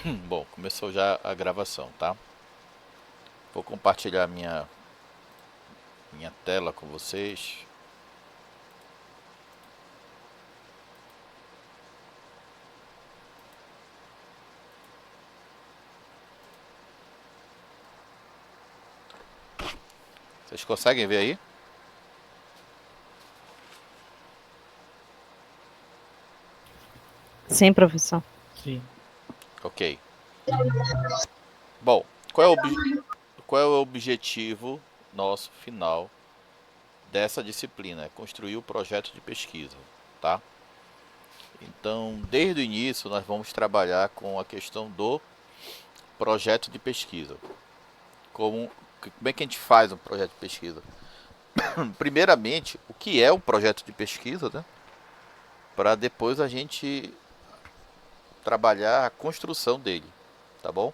Bom, começou já a gravação, tá? Vou compartilhar minha tela com vocês. Vocês conseguem ver aí? Sim, professor. Sim. Ok. Bom, qual é o objetivo nosso final dessa disciplina? É construir o projeto de pesquisa, tá? Então, desde o início, nós vamos trabalhar com a questão do projeto de pesquisa. Como é que a gente faz um projeto de pesquisa? Primeiramente, o que é um projeto de pesquisa, né? Para depois a gente trabalhar a construção dele, tá bom?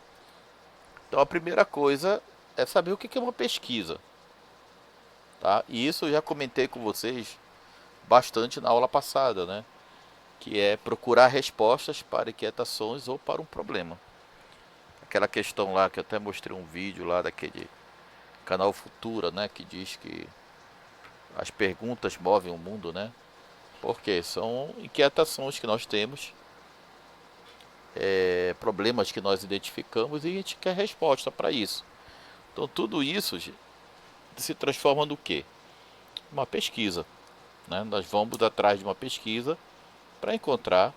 Então a primeira coisa é saber o que é uma pesquisa, tá? E isso eu já comentei com vocês bastante na aula passada, né? Que é procurar respostas para inquietações ou para um problema. Aquela questão lá que eu até mostrei um vídeo lá daquele canal Futura, né? Que diz que as perguntas movem o mundo, né? Porque são inquietações que nós temos, problemas que nós identificamos e a gente quer resposta para isso. Então tudo isso se transforma no quê? Uma pesquisa, né? Nós vamos atrás de uma pesquisa para encontrar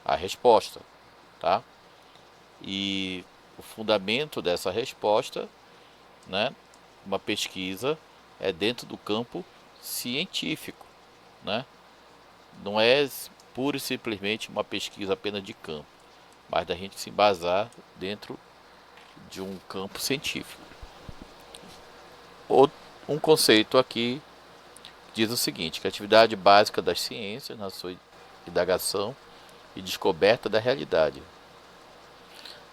a resposta, tá? E o fundamento dessa resposta, né? Uma pesquisa é dentro do campo científico, né? Não é pura e simplesmente uma pesquisa apenas de campo, mas da gente se embasar dentro de um campo científico. Um conceito aqui diz o seguinte, que a atividade básica das ciências, na sua indagação e descoberta da realidade,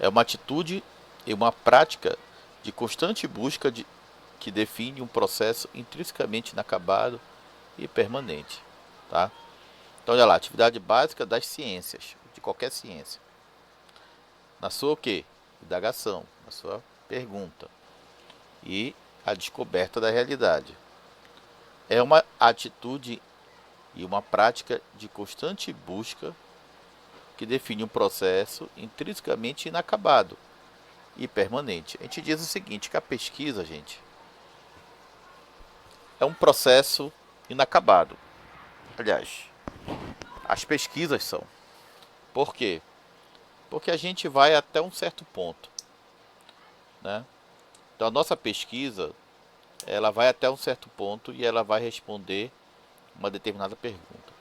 é uma atitude e uma prática de constante busca que define um processo intrinsecamente inacabado e permanente. Tá? Então, olha lá, atividade básica das ciências, de qualquer ciência. Na sua o quê? Indagação, na sua pergunta. E a descoberta da realidade. É uma atitude e uma prática de constante busca que define um processo intrinsecamente inacabado e permanente. A gente diz o seguinte, que a pesquisa, gente, é um processo inacabado. Aliás, as pesquisas são. Por quê? Porque a gente vai até um certo ponto, né? Então a nossa pesquisa, ela vai até um certo ponto e ela vai responder uma determinada pergunta.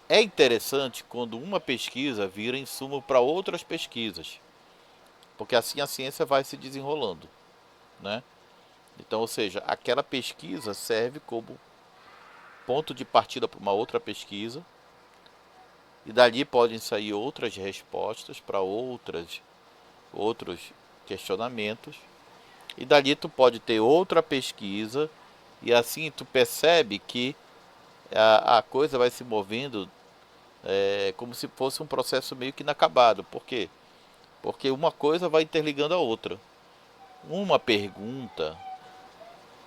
É interessante quando uma pesquisa vira insumo para outras pesquisas, porque assim a ciência vai se desenrolando, né? Então, ou seja, aquela pesquisa serve como ponto de partida para uma outra pesquisa e dali podem sair outras respostas para outros questionamentos e dali tu pode ter outra pesquisa e assim tu percebe que a coisa vai se movendo como se fosse um processo meio que inacabado. Por quê? Porque uma coisa vai interligando a outra. Uma pergunta,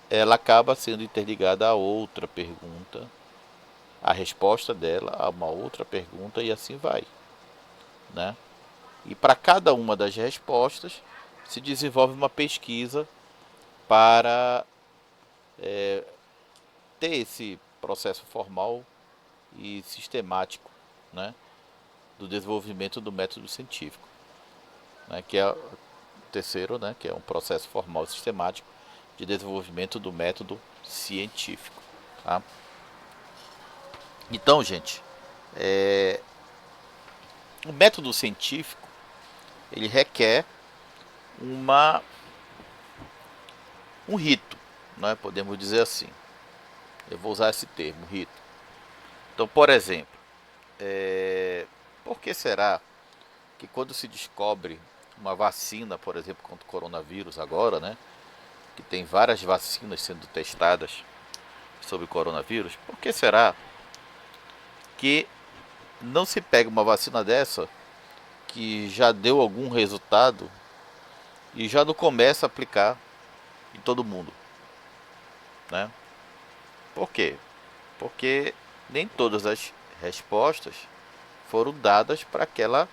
ela acaba sendo interligada a outra pergunta, a resposta dela a uma outra pergunta e assim vai, né? E para cada uma das respostas se desenvolve uma pesquisa para ter esse processo formal e sistemático, né, do desenvolvimento do método científico, né, que é o terceiro, né, que é um processo formal e sistemático de desenvolvimento do método científico. Tá? Então, gente, o método científico ele requer uma, um rito, né, podemos dizer assim. Eu vou usar esse termo, rito. Então, por exemplo, por que será que quando se descobre uma vacina, por exemplo, contra o coronavírus agora, né, que tem várias vacinas sendo testadas sobre o coronavírus, por que será que não se pega uma vacina dessa que já deu algum resultado e já não começa a aplicar em todo mundo, né? Por quê? Porque nem todas as respostas foram dadas para aquela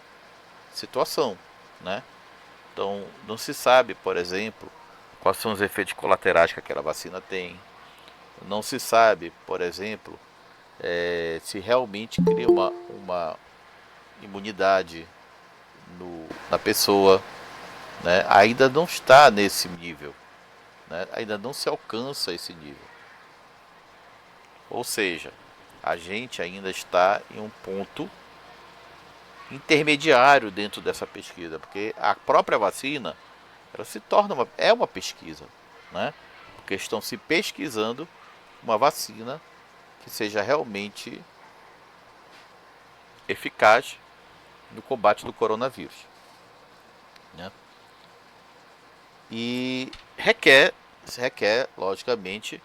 situação, né? Então, não se sabe, por exemplo, quais são os efeitos colaterais que aquela vacina tem. Não se sabe, por exemplo, se realmente cria uma imunidade na pessoa, né? Ainda não está nesse nível, né? Ainda não se alcança esse nível. Ou seja, a gente ainda está em um ponto intermediário dentro dessa pesquisa, porque a própria vacina ela se torna uma pesquisa, né? Porque estão se pesquisando uma vacina que seja realmente eficaz no combate do coronavírus, né? E requer, logicamente,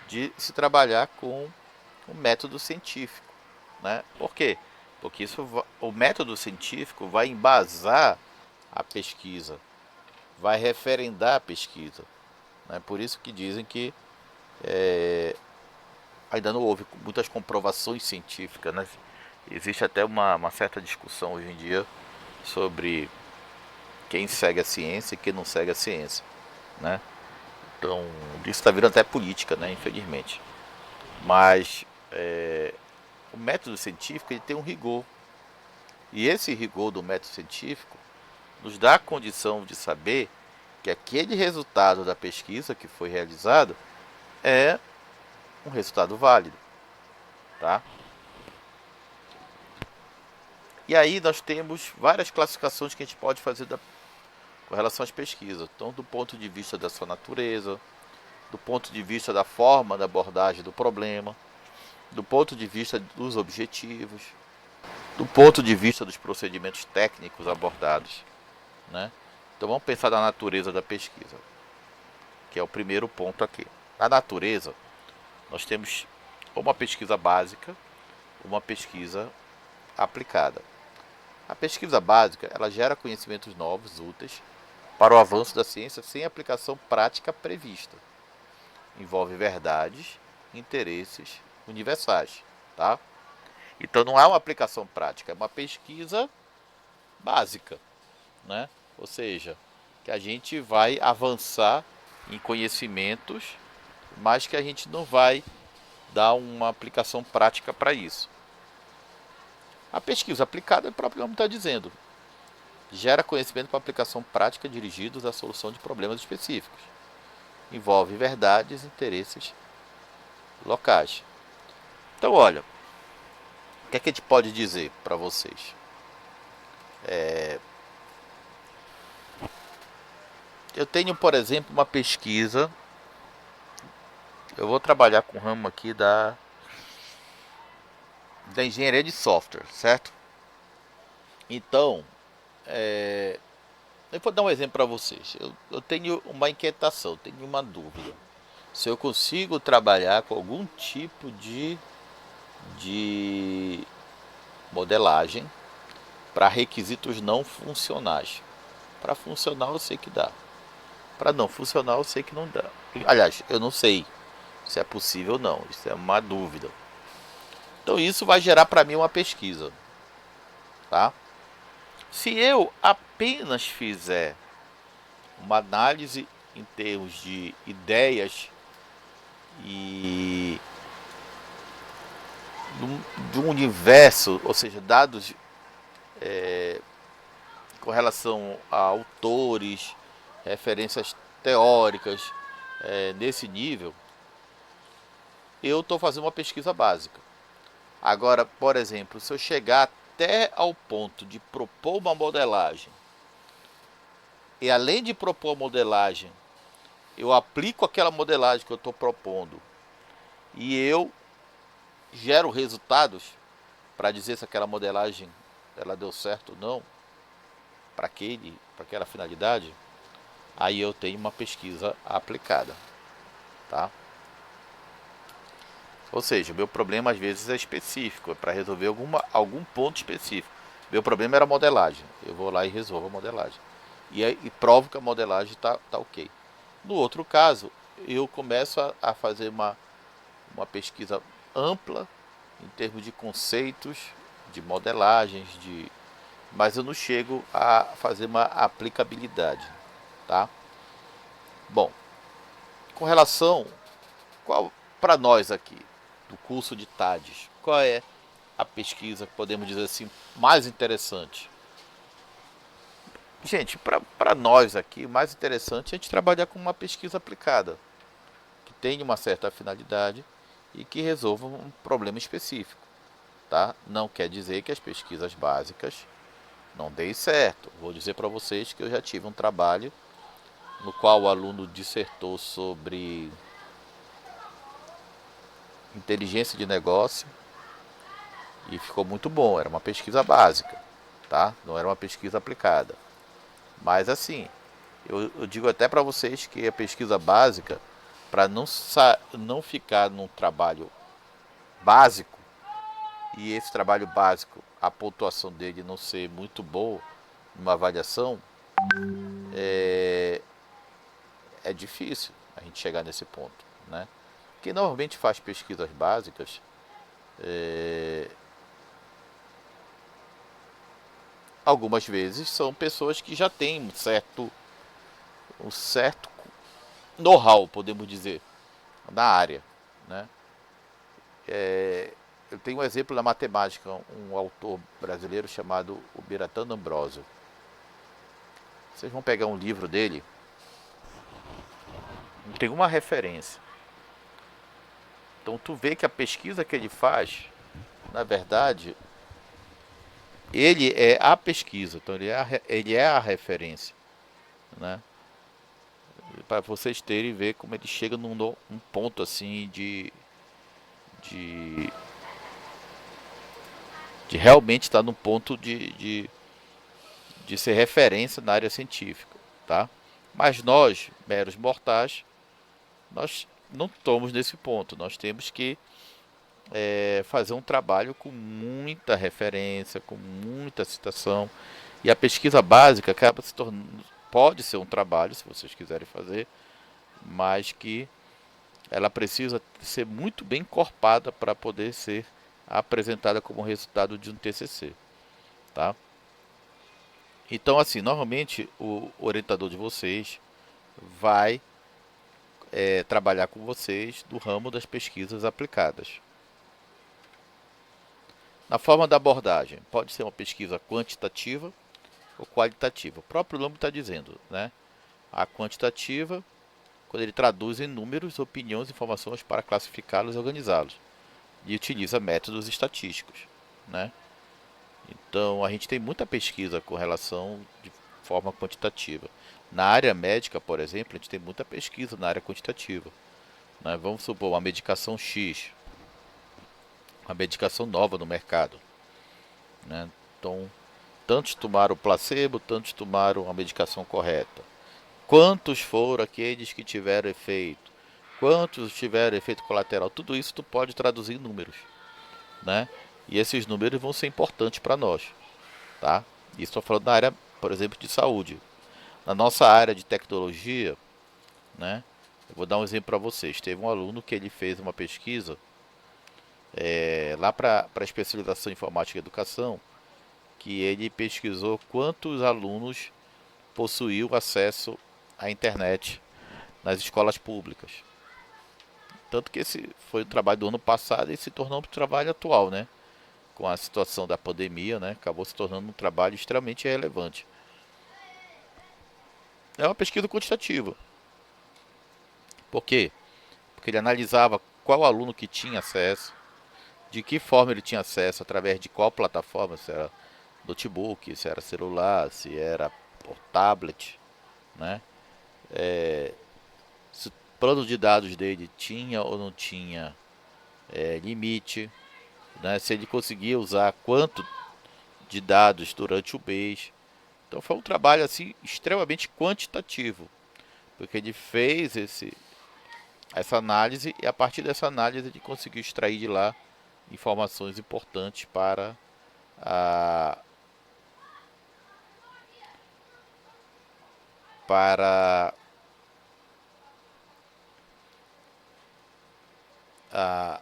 de se trabalhar com o método científico, né? Por quê? Porque o método científico vai embasar a pesquisa, vai referendar a pesquisa, né? Por isso que dizem que ainda não houve muitas comprovações científicas, né? Existe até uma certa discussão hoje em dia sobre quem segue a ciência e quem não segue a ciência, né? Então, isso está virando até política, né? Infelizmente. Mas o método científico ele tem um rigor. E esse rigor do método científico nos dá a condição de saber que aquele resultado da pesquisa que foi realizado é um resultado válido, tá? E aí nós temos várias classificações que a gente pode fazer com relação às pesquisas. Então, do ponto de vista da sua natureza, do ponto de vista da forma da abordagem do problema, do ponto de vista dos objetivos, do ponto de vista dos procedimentos técnicos abordados, né? Então vamos pensar na natureza da pesquisa, que é o primeiro ponto aqui. Na natureza, nós temos uma pesquisa básica, uma pesquisa aplicada. A pesquisa básica, ela gera conhecimentos novos, úteis, para o avanço da ciência sem aplicação prática prevista. Envolve verdades, interesses universais, tá? Então não há uma aplicação prática, é uma pesquisa básica, né? Ou seja, que a gente vai avançar em conhecimentos, mas que a gente não vai dar uma aplicação prática para isso. A pesquisa aplicada, o próprio nome está dizendo, gera conhecimento para aplicação prática dirigidos à solução de problemas específicos. Envolve verdades e interesses locais. Então, olha, o que é que a gente pode dizer para vocês? Eu tenho, por exemplo, uma pesquisa. Eu vou trabalhar com o ramo aqui da engenharia de software, certo? Então, eu vou dar um exemplo para vocês. Eu tenho uma inquietação, tenho uma dúvida. Se eu consigo trabalhar com algum tipo de modelagem para requisitos não funcionais. Para funcional eu sei que dá. Para não funcional eu sei que não dá. Aliás, eu não sei se é possível ou não. Isso é uma dúvida. Então isso vai gerar para mim uma pesquisa, tá? Se eu apenas fizer uma análise em termos de ideias e de um universo, ou seja, dados com relação a autores, referências teóricas nesse nível, eu estou fazendo uma pesquisa básica. Agora, por exemplo, se eu chegar até ao ponto de propor uma modelagem, e além de propor a modelagem, eu aplico aquela modelagem que eu estou propondo, e eu gero resultados para dizer se aquela modelagem ela deu certo ou não, para aquela finalidade, aí eu tenho uma pesquisa aplicada, tá? Ou seja, o meu problema às vezes é específico, é para resolver algum ponto específico. Meu problema era a modelagem. Eu vou lá e resolvo a modelagem. E provo que a modelagem tá ok. No outro caso, eu começo a fazer uma pesquisa ampla em termos de conceitos, de modelagens, mas eu não chego a fazer uma aplicabilidade, tá? Bom, com relação qual para nós aqui do curso de TADES, qual é a pesquisa que podemos dizer assim mais interessante? Gente, para nós aqui, o mais interessante é a gente trabalhar com uma pesquisa aplicada, que tenha uma certa finalidade e que resolva um problema específico, tá? Não quer dizer que as pesquisas básicas não deem certo. Vou dizer para vocês que eu já tive um trabalho no qual o aluno dissertou sobre inteligência de negócio e ficou muito bom. Era uma pesquisa básica, tá? Não era uma pesquisa aplicada. Mas assim, eu digo até para vocês que a pesquisa básica, para não ficar num trabalho básico, e esse trabalho básico, a pontuação dele não ser muito boa, numa avaliação, é difícil a gente chegar nesse ponto, né? Quem normalmente faz pesquisas básicas, algumas vezes são pessoas que já têm um certo know-how, podemos dizer, na área, né? Eu tenho um exemplo na matemática, um autor brasileiro chamado Ubiratã Ambrosio. Vocês vão pegar um livro dele, não tem uma referência. Então tu vê que a pesquisa que ele faz, na verdade, ele é a pesquisa, então ele é a referência, né? Para vocês terem e ver como ele chega num ponto assim de, de realmente estar num ponto de ser referência na área científica, tá? Mas nós, meros mortais, nós não estamos nesse ponto. Nós temos que fazer um trabalho com muita referência, com muita citação. E a pesquisa básica acaba se tornando, pode ser um trabalho, se vocês quiserem fazer, mas que ela precisa ser muito bem encorpada para poder ser apresentada como resultado de um TCC, tá? Então, assim, normalmente o orientador de vocês vai trabalhar com vocês do ramo das pesquisas aplicadas. Na forma da abordagem, pode ser uma pesquisa quantitativa ou qualitativa. O próprio nome está dizendo, né? A quantitativa, quando ele traduz em números, opiniões e informações para classificá-los e organizá-los. E utiliza métodos estatísticos, né? Então, a gente tem muita pesquisa com relação de forma quantitativa. Na área médica, por exemplo, a gente tem muita pesquisa na área quantitativa, né? Vamos supor uma medicação X, uma medicação nova no mercado, né? Então, tantos tomaram o placebo, tantos tomaram a medicação correta. Quantos foram aqueles que tiveram efeito? Quantos tiveram efeito colateral? Tudo isso tu pode traduzir em números, né? E esses números vão ser importantes para nós, tá? Isso estou falando na área, por exemplo, de saúde. Na nossa área de tecnologia, né? Eu vou dar um exemplo para vocês. Teve um aluno que ele fez uma pesquisa lá para a especialização em informática e educação, que ele pesquisou quantos alunos possuíam acesso à internet nas escolas públicas. Tanto que esse foi o trabalho do ano passado e se tornou um trabalho atual, né? Com a situação da pandemia, né? Acabou se tornando um trabalho extremamente relevante. É uma pesquisa quantitativa. Por quê? Porque ele analisava qual aluno que tinha acesso, de que forma ele tinha acesso, através de qual plataforma, se era notebook, se era celular, se era por tablet, né? Se o plano de dados dele tinha ou não tinha limite, né? Se ele conseguia usar quanto de dados durante o mês. Então foi um trabalho assim extremamente quantitativo, porque ele fez essa análise e a partir dessa análise ele conseguiu extrair de lá informações importantes para a, para a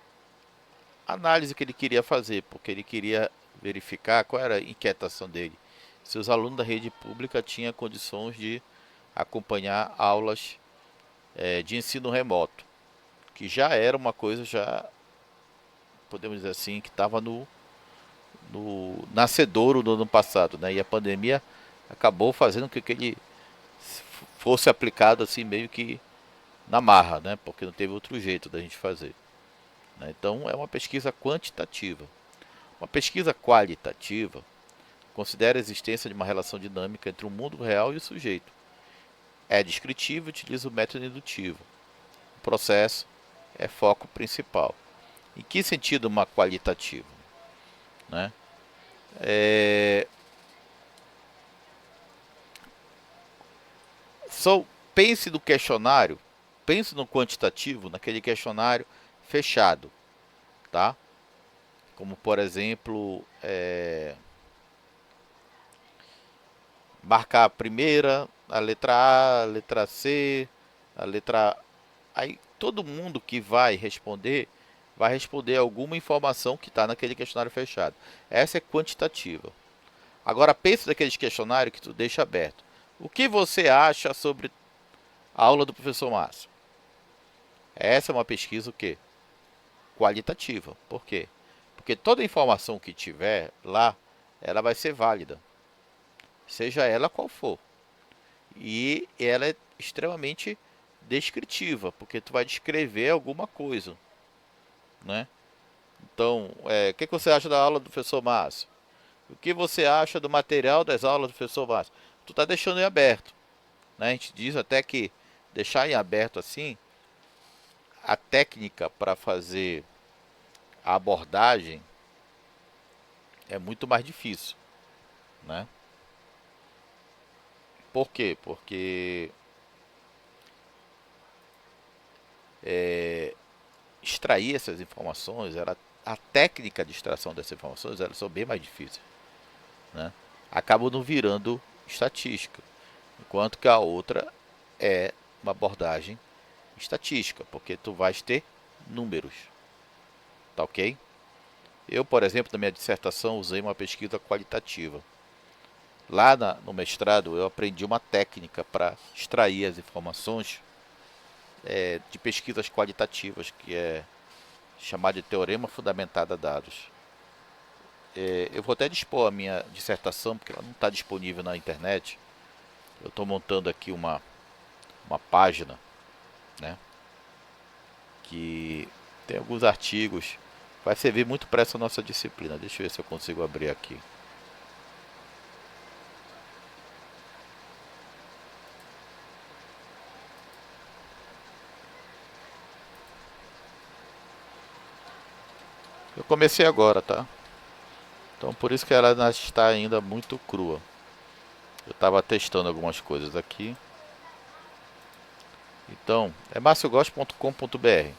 análise que ele queria fazer, porque ele queria verificar qual era a inquietação dele. Se os alunos da rede pública tinham condições de acompanhar aulas de ensino remoto, que já era uma coisa, já podemos dizer assim, que estava no nascedouro do ano passado, né? E a pandemia acabou fazendo com que ele fosse aplicado assim meio que na marra, né? Porque não teve outro jeito da gente fazer, né? Então é uma pesquisa quantitativa. Uma pesquisa qualitativa considera a existência de uma relação dinâmica entre o mundo real e o sujeito. É descritivo e utiliza o método indutivo. O processo é foco principal. Em que sentido uma qualitativa, né? É, pense no questionário, pense no quantitativo, naquele questionário fechado, tá? Como por exemplo, marcar a primeira, a letra A, a letra C, a letra. Aí todo mundo que vai responder alguma informação que está naquele questionário fechado. Essa é quantitativa. Agora pense naqueles questionários que tu deixa aberto. O que você acha sobre a aula do professor Márcio? Essa é uma pesquisa o quê? Qualitativa. Por quê? Porque toda informação que tiver lá, ela vai ser válida, seja ela qual for. E ela é extremamente descritiva, porque tu vai descrever alguma coisa, né? Então, o que você acha da aula do professor Márcio? O que você acha do material das aulas do professor Márcio? Tu está deixando em aberto, né? A gente diz até que deixar em aberto assim, a técnica para fazer a abordagem é muito mais difícil, né? Por quê? Porque extrair essas informações, a técnica de extração dessas informações, elas são bem mais difíceis, né? Acabam não virando estatística, enquanto que a outra é uma abordagem estatística, porque tu vais ter números, tá ok? Eu, por exemplo, na minha dissertação usei uma pesquisa qualitativa. Lá no mestrado eu aprendi uma técnica para extrair as informações de pesquisas qualitativas, que é chamada de teorema fundamentado a dados. Eu vou até dispor a minha dissertação, porque ela não está disponível na internet. Eu estou montando aqui uma página, né, que tem alguns artigos. Vai servir muito para essa nossa disciplina. Deixa eu ver se eu consigo abrir aqui. Eu comecei agora, tá? Então por isso que ela está ainda muito crua. Eu estava testando algumas coisas aqui. Então, é marciogos.com.br.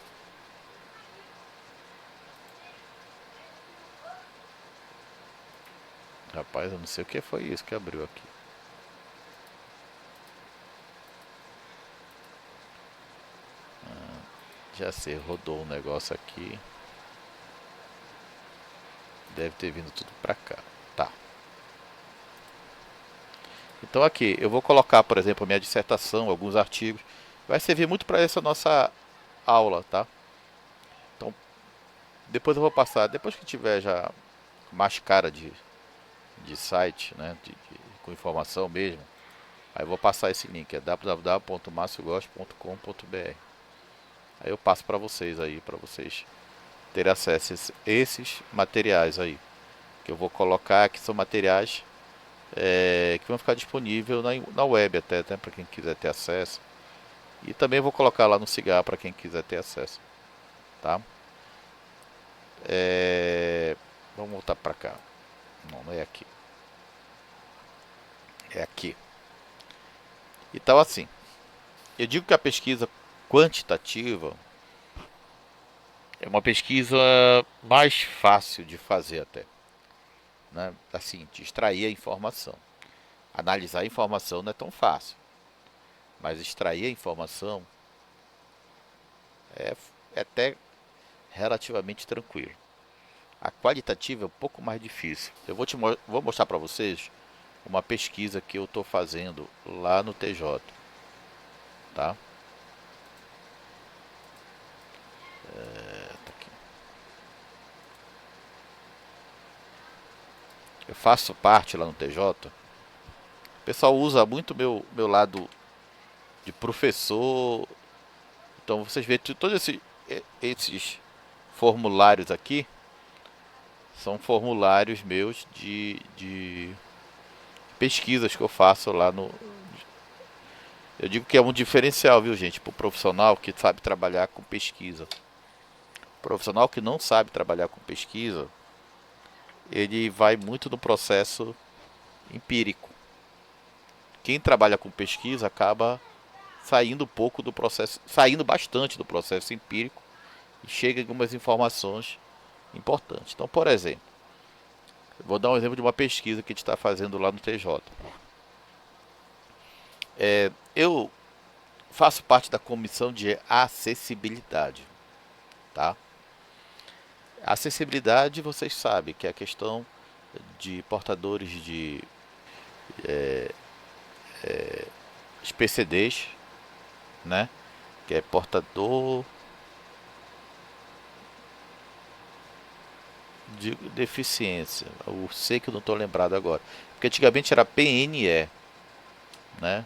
Rapaz, eu não sei o que foi isso que abriu aqui. Já sei, rodou um negócio aqui. Deve ter vindo tudo pra cá. Tá. Então aqui, eu vou colocar, por exemplo, a minha dissertação, alguns artigos. Vai servir muito para essa nossa aula, tá? Então, depois eu vou passar, depois que tiver já mais cara de site, né, com informação mesmo, aí eu vou passar esse link, é www.marciogos.com.br. Aí eu passo para vocês terem acesso a esses materiais aí, que eu vou colocar, que são materiais que vão ficar disponíveis na web até para quem quiser ter acesso. E também vou colocar lá no Cigar para quem quiser ter acesso, tá? Vamos voltar para cá. Não é aqui. É aqui. Então assim, eu digo que a pesquisa quantitativa é uma pesquisa mais fácil de fazer até, né? Assim, de extrair a informação. Analisar a informação não é tão fácil. Mas extrair a informação é até relativamente tranquilo. A qualitativa é um pouco mais difícil. Vou mostrar para vocês uma pesquisa que eu estou fazendo lá no TJ, tá? Tá aqui. Eu faço parte lá no TJ. O pessoal usa muito meu lado de professor. Então vocês veem todos esses formulários aqui são formulários meus de pesquisas que eu faço lá no. Eu digo que é um diferencial, viu, gente, para o profissional que sabe trabalhar com pesquisa. O profissional que não sabe trabalhar com pesquisa, ele vai muito no processo empírico. Quem trabalha com pesquisa acaba saindo pouco do processo, saindo bastante do processo empírico e chega em algumas informações importantes. Então, por exemplo, vou dar um exemplo de uma pesquisa que a gente está fazendo lá no TJ. Eu faço parte da comissão de acessibilidade, tá? Acessibilidade, vocês sabem que é a questão de portadores de PCDs, né? Que é portador de deficiência. O C que eu não estou lembrado agora. Porque antigamente era PNE, né?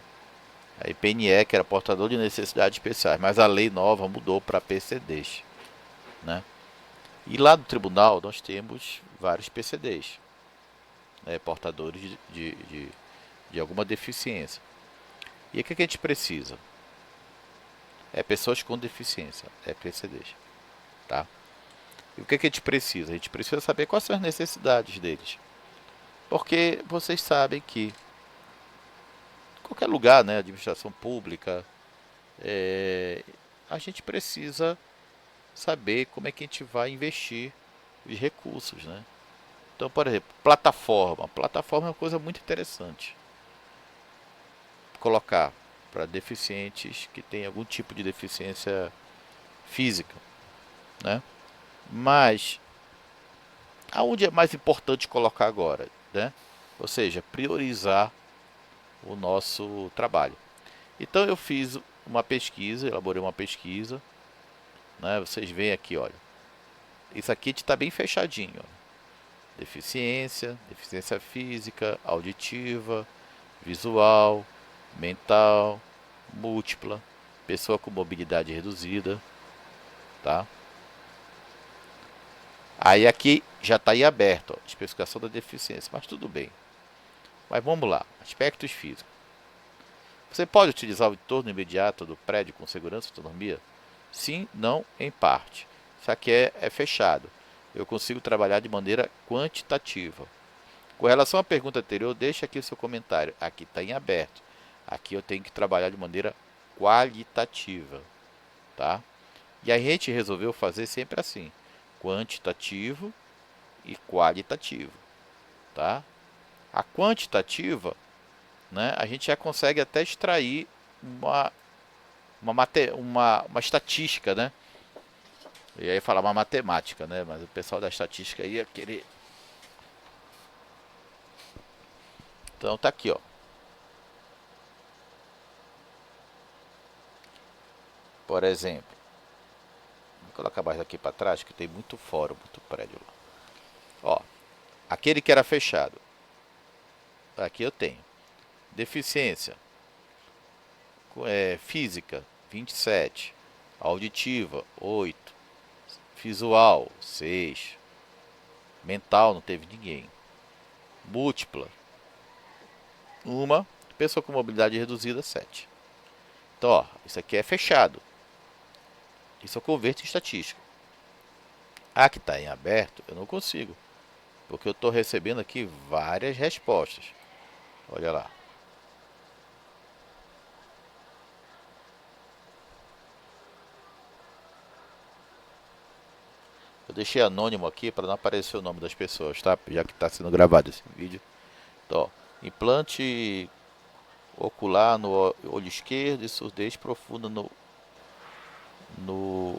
Aí PNE que era portador de necessidades especiais, mas a lei nova mudou para PCDs, né? E lá no tribunal nós temos vários PCDs, né? Portadores de alguma deficiência. E o que a gente precisa? É pessoas com deficiência, é PCDs, tá? E o que a gente precisa? A gente precisa saber quais são as necessidades deles. Porque vocês sabem que qualquer lugar, né, administração pública, a gente precisa saber como é que a gente vai investir os recursos, né? Então, por exemplo, plataforma. Plataforma é uma coisa muito interessante. Colocar para deficientes que têm algum tipo de deficiência física, né? Mas aonde é mais importante colocar agora, né? Ou seja, priorizar o nosso trabalho. Então eu fiz uma pesquisa, elaborei uma pesquisa, né? Vocês veem aqui, olha. Isso aqui está bem fechadinho, ó. Deficiência, deficiência física, auditiva, visual, mental, múltipla, pessoa com mobilidade reduzida, tá? Aí aqui já está aí aberto, ó, especificação da deficiência, mas tudo bem. Mas vamos lá, aspectos físicos. Você pode utilizar o entorno imediato do prédio com segurança e autonomia? Sim, não, em parte. Isso aqui é fechado. Eu consigo trabalhar de maneira quantitativa. Com relação à pergunta anterior, deixe aqui o seu comentário. Aqui está em aberto. Aqui eu tenho que trabalhar de maneira qualitativa, tá? E a gente resolveu fazer sempre assim, quantitativo e qualitativo, tá? A quantitativa, né, a gente já consegue até extrair uma estatística, né? Eu ia falar uma matemática, né? Mas o pessoal da estatística ia querer. Então tá aqui, ó. Por exemplo, vou colocar mais aqui para trás que tem muito fórum, muito prédio lá. Ó, aquele que era fechado. Aqui eu tenho. Deficiência física, 27. Auditiva, 8. Visual, 6. Mental, não teve ninguém. Múltipla, uma. Pessoa com mobilidade reduzida, 7. Então, ó, isso aqui é fechado. Isso eu converto em estatística. A que está em aberto, eu não consigo. Porque eu estou recebendo aqui várias respostas. Olha lá. Eu deixei anônimo aqui para não aparecer o nome das pessoas, tá? Já que está sendo gravado esse vídeo. Então, ó, implante ocular no olho esquerdo e surdez profunda no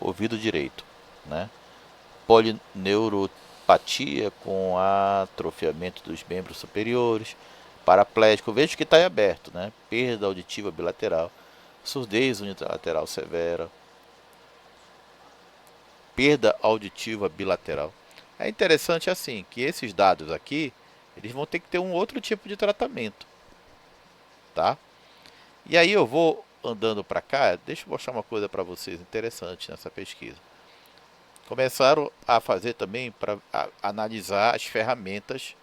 ouvido direito, né? Polineuropatia com atrofiamento dos membros superiores, paraplégico, vejo que está em aberto, né? Perda auditiva bilateral, surdez unilateral severa, perda auditiva bilateral. É interessante assim que esses dados aqui, eles vão ter que ter um outro tipo de tratamento, tá? E aí eu vou andando para cá, deixa eu mostrar uma coisa para vocês interessante nessa pesquisa. Começaram a fazer também para analisar as ferramentas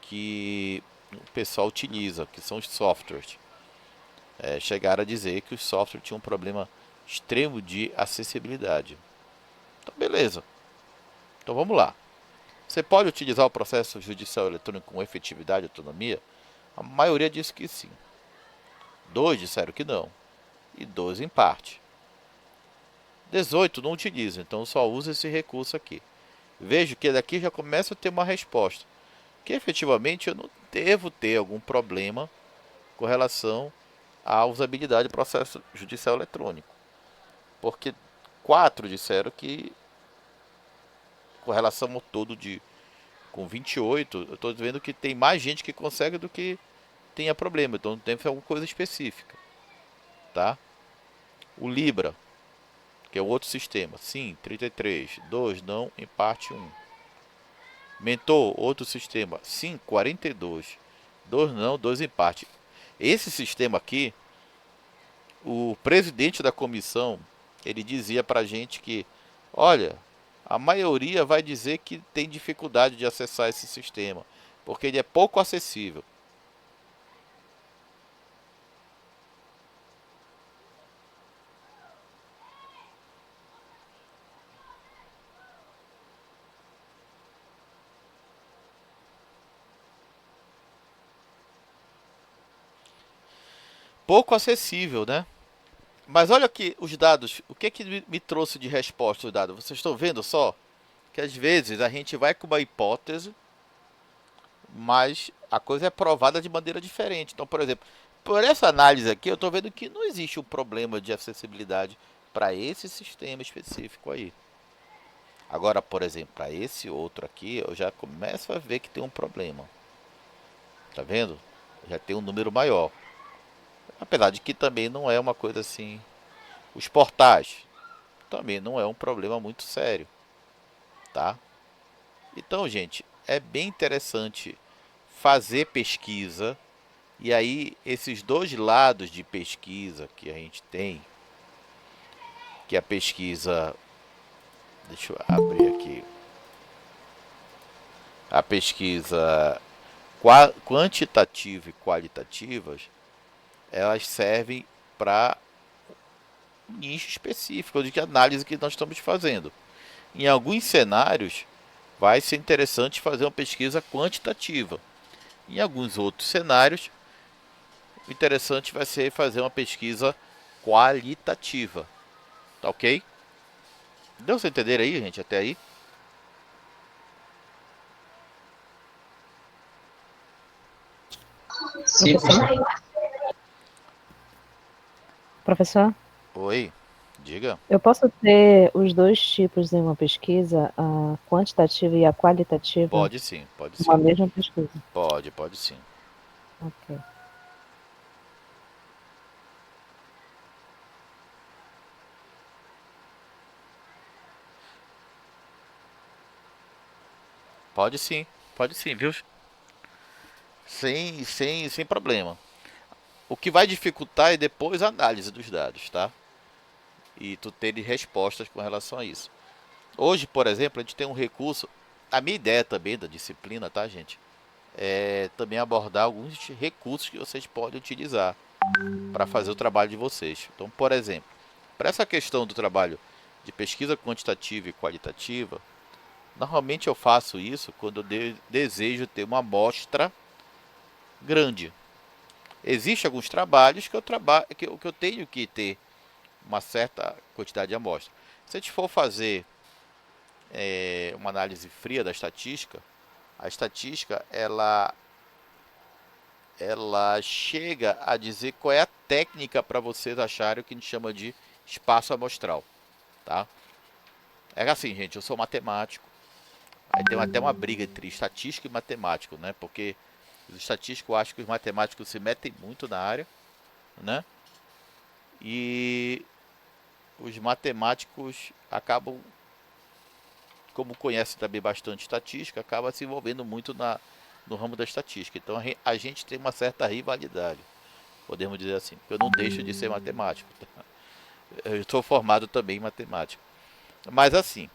que o pessoal utiliza, que são os softwares. Chegaram a dizer que os softwares tinham um problema extremo de acessibilidade. Então, beleza. Então, vamos lá. Você pode utilizar o processo judicial eletrônico com efetividade e autonomia? A maioria disse que sim. 2 disseram que não. E 2 em parte. 18 não utilizam, então só usa esse recurso aqui. Vejo que daqui já começa a ter uma resposta. Que efetivamente eu não devo ter algum problema com relação à usabilidade do processo judicial eletrônico. Porque 4 disseram que, com relação ao todo com 28, eu estou vendo que tem mais gente que consegue do que tenha problema. Então tem que ser alguma coisa específica. Tá? O Libra, que é o outro sistema, sim, 33, 2 não, em parte 1. Mentor, outro sistema, sim, 42, 2 não, 2 em parte. Esse sistema aqui, o presidente da comissão, ele dizia pra gente que, olha, a maioria vai dizer que tem dificuldade de acessar esse sistema, porque ele é pouco acessível. Pouco acessível, né? Mas olha aqui os dados, o que que me trouxe de resposta os dados? Vocês estão vendo só que às vezes a gente vai com uma hipótese, mas a coisa é provada de maneira diferente. Então, por exemplo, por essa análise aqui, eu estou vendo que não existe um problema de acessibilidade para esse sistema específico aí. Agora, por exemplo, para esse outro aqui, eu já começo a ver que tem um problema. Tá vendo? Já tem um número maior. Apesar de que também não é uma coisa assim. Os portais também não é um problema muito sério, tá? Então, gente, é bem interessante fazer pesquisa. E aí, esses dois lados de pesquisa que a gente tem, que é a pesquisa. Deixa eu abrir aqui. A pesquisa quantitativa e qualitativas, elas servem para um nicho específico de análise que nós estamos fazendo. Em alguns cenários, vai ser interessante fazer uma pesquisa quantitativa. Em alguns outros cenários, o interessante vai ser fazer uma pesquisa qualitativa. Tá ok? Deu pra entender aí, gente, até aí? Sim, Professor? Professor, Oi, diga. eu posso ter os dois tipos em uma pesquisa, a quantitativa e a qualitativa, Pode sim, pode uma sim. mesma pesquisa? Pode sim. Ok. Pode sim, viu? Sem problema. O que vai dificultar é depois a análise dos dados, tá? E tu ter respostas com relação a isso. Hoje, por exemplo, a gente tem um recurso. A minha ideia também da disciplina, tá, gente? É também abordar alguns recursos que vocês podem utilizar para fazer o trabalho de vocês. Então, por exemplo, para essa questão do trabalho de pesquisa quantitativa e qualitativa, normalmente eu faço isso quando eu desejo ter uma amostra grande. Existem alguns trabalhos que eu tenho que ter uma certa quantidade de amostra. Se a gente for fazer uma análise fria da estatística, a estatística ela ela chega a dizer qual é a técnica para vocês acharem o que a gente chama de espaço amostral, tá? É assim, gente, eu sou matemático. Aí tem até uma briga entre estatístico e matemático, né? Porque os estatísticos acham que os matemáticos se metem muito na área, né? E os matemáticos acabam, como conhecem também bastante estatística, acabam se envolvendo muito no ramo da estatística. Então a gente tem uma certa rivalidade, podemos dizer assim, porque eu não deixo de ser matemático. Tá? Eu estou formado também em matemática. Mas assim,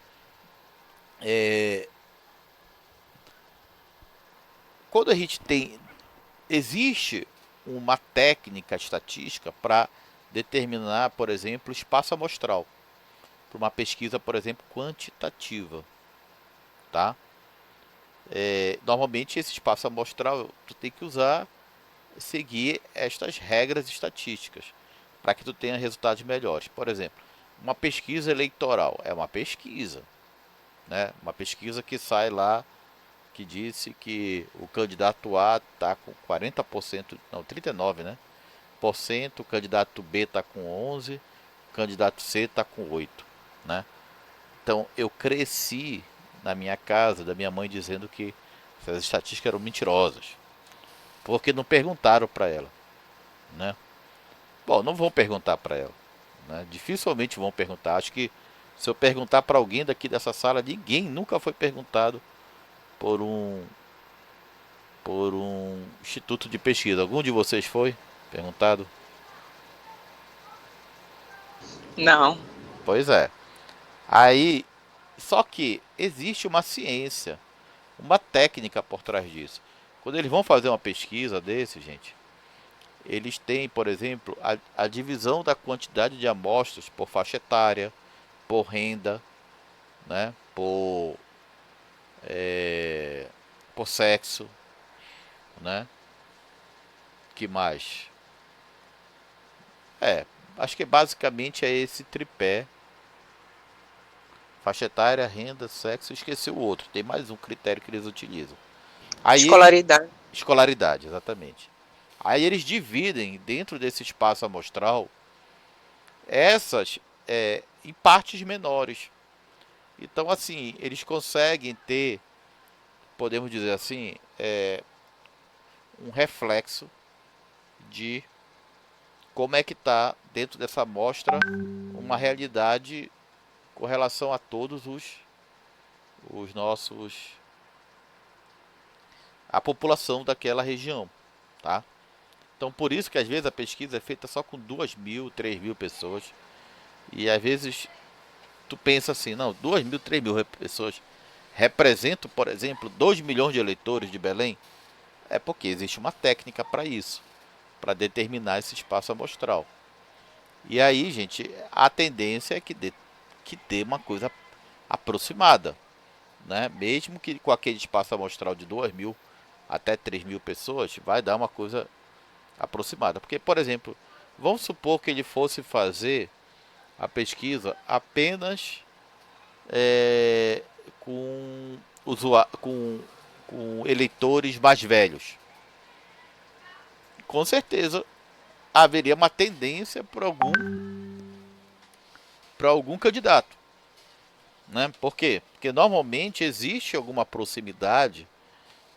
é, quando a gente tem. Existe uma técnica estatística para determinar, por exemplo, espaço amostral, para uma pesquisa, por exemplo, quantitativa, tá? Normalmente esse espaço amostral tu tem que usar, seguir estas regras estatísticas para que tu tenha resultados melhores. Por exemplo, uma pesquisa eleitoral é uma pesquisa, né? Uma pesquisa que sai lá que disse que o candidato A está com 40%, não, 39, né? Por cento, o candidato B está com 11, o candidato C está com 8, né? Então eu cresci na minha casa da minha mãe dizendo que essas estatísticas eram mentirosas, porque não perguntaram para ela, né? Bom, não vão perguntar para ela, né? Dificilmente vão perguntar. Acho que se eu perguntar para alguém daqui dessa sala, ninguém nunca foi perguntado por um instituto de pesquisa. Algum de vocês foi perguntado? Não. Pois é. Aí, só que existe uma ciência, uma técnica por trás disso. Quando eles vão fazer uma pesquisa desse, gente, eles têm, por exemplo, a divisão da quantidade de amostras por faixa etária, por renda, né, por sexo, né? Que mais? É, acho que basicamente é esse tripé: faixa etária, renda, sexo. Esqueci o outro. Tem mais um critério que eles utilizam. Aí eles Escolaridade. Escolaridade, exatamente. Aí eles dividem dentro desse espaço amostral essas em partes menores. Então, assim, eles conseguem ter, podemos dizer assim, um reflexo de como é que está dentro dessa amostra uma realidade com relação a todos os nossos, a população daquela região, tá? Então, por isso que às vezes a pesquisa é feita só com 2.000, 3.000 pessoas. E às vezes tu pensa assim, não, 2.000, 3.000 pessoas representam, por exemplo, 2 milhões de eleitores de Belém. É porque existe uma técnica para isso, para determinar esse espaço amostral. E aí, gente, a tendência é que dê uma coisa aproximada, né? Mesmo que com aquele espaço amostral de 2.000 até 3.000 pessoas, vai dar uma coisa aproximada. Porque, por exemplo, vamos supor que ele fosse fazer a pesquisa apenas é, com, com eleitores mais velhos. Com certeza haveria uma tendência para algum candidato, né? Por quê? Porque normalmente existe alguma proximidade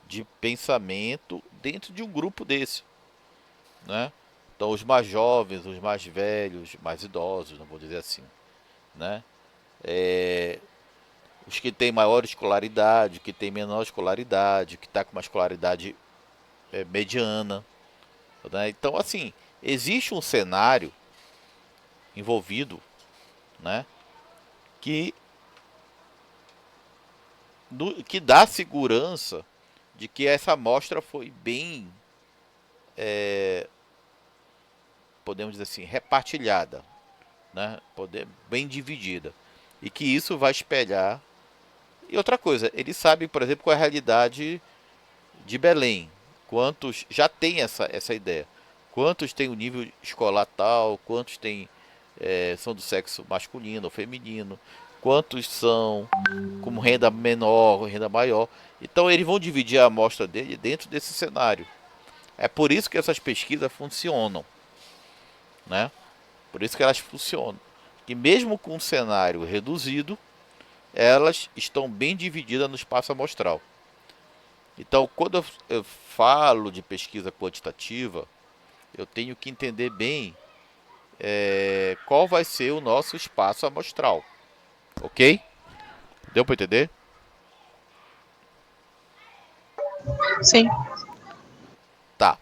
de pensamento dentro de um grupo desse, né? Então os mais jovens, os mais velhos, mais idosos, não vou dizer assim, né? Os que têm maior escolaridade, que têm menor escolaridade, que está com uma escolaridade mediana, né? Então, assim, existe um cenário envolvido, né, que, que dá segurança de que essa amostra foi bem, podemos dizer assim, repartilhada, né, bem dividida. E que isso vai espelhar. E outra coisa, eles sabem, por exemplo, qual é a realidade de Belém. Quantos já tem essa ideia? Quantos têm o nível escolar tal? Quantos são do sexo masculino ou feminino? Quantos são como renda menor, renda maior? Então eles vão dividir a amostra dele dentro desse cenário. É por isso que essas pesquisas funcionam, né? Por isso que elas funcionam. E mesmo com um cenário reduzido, elas estão bem divididas no espaço amostral. Então, quando eu falo de pesquisa quantitativa, eu tenho que entender bem qual vai ser o nosso espaço amostral, ok? Deu para entender? Sim. Tá.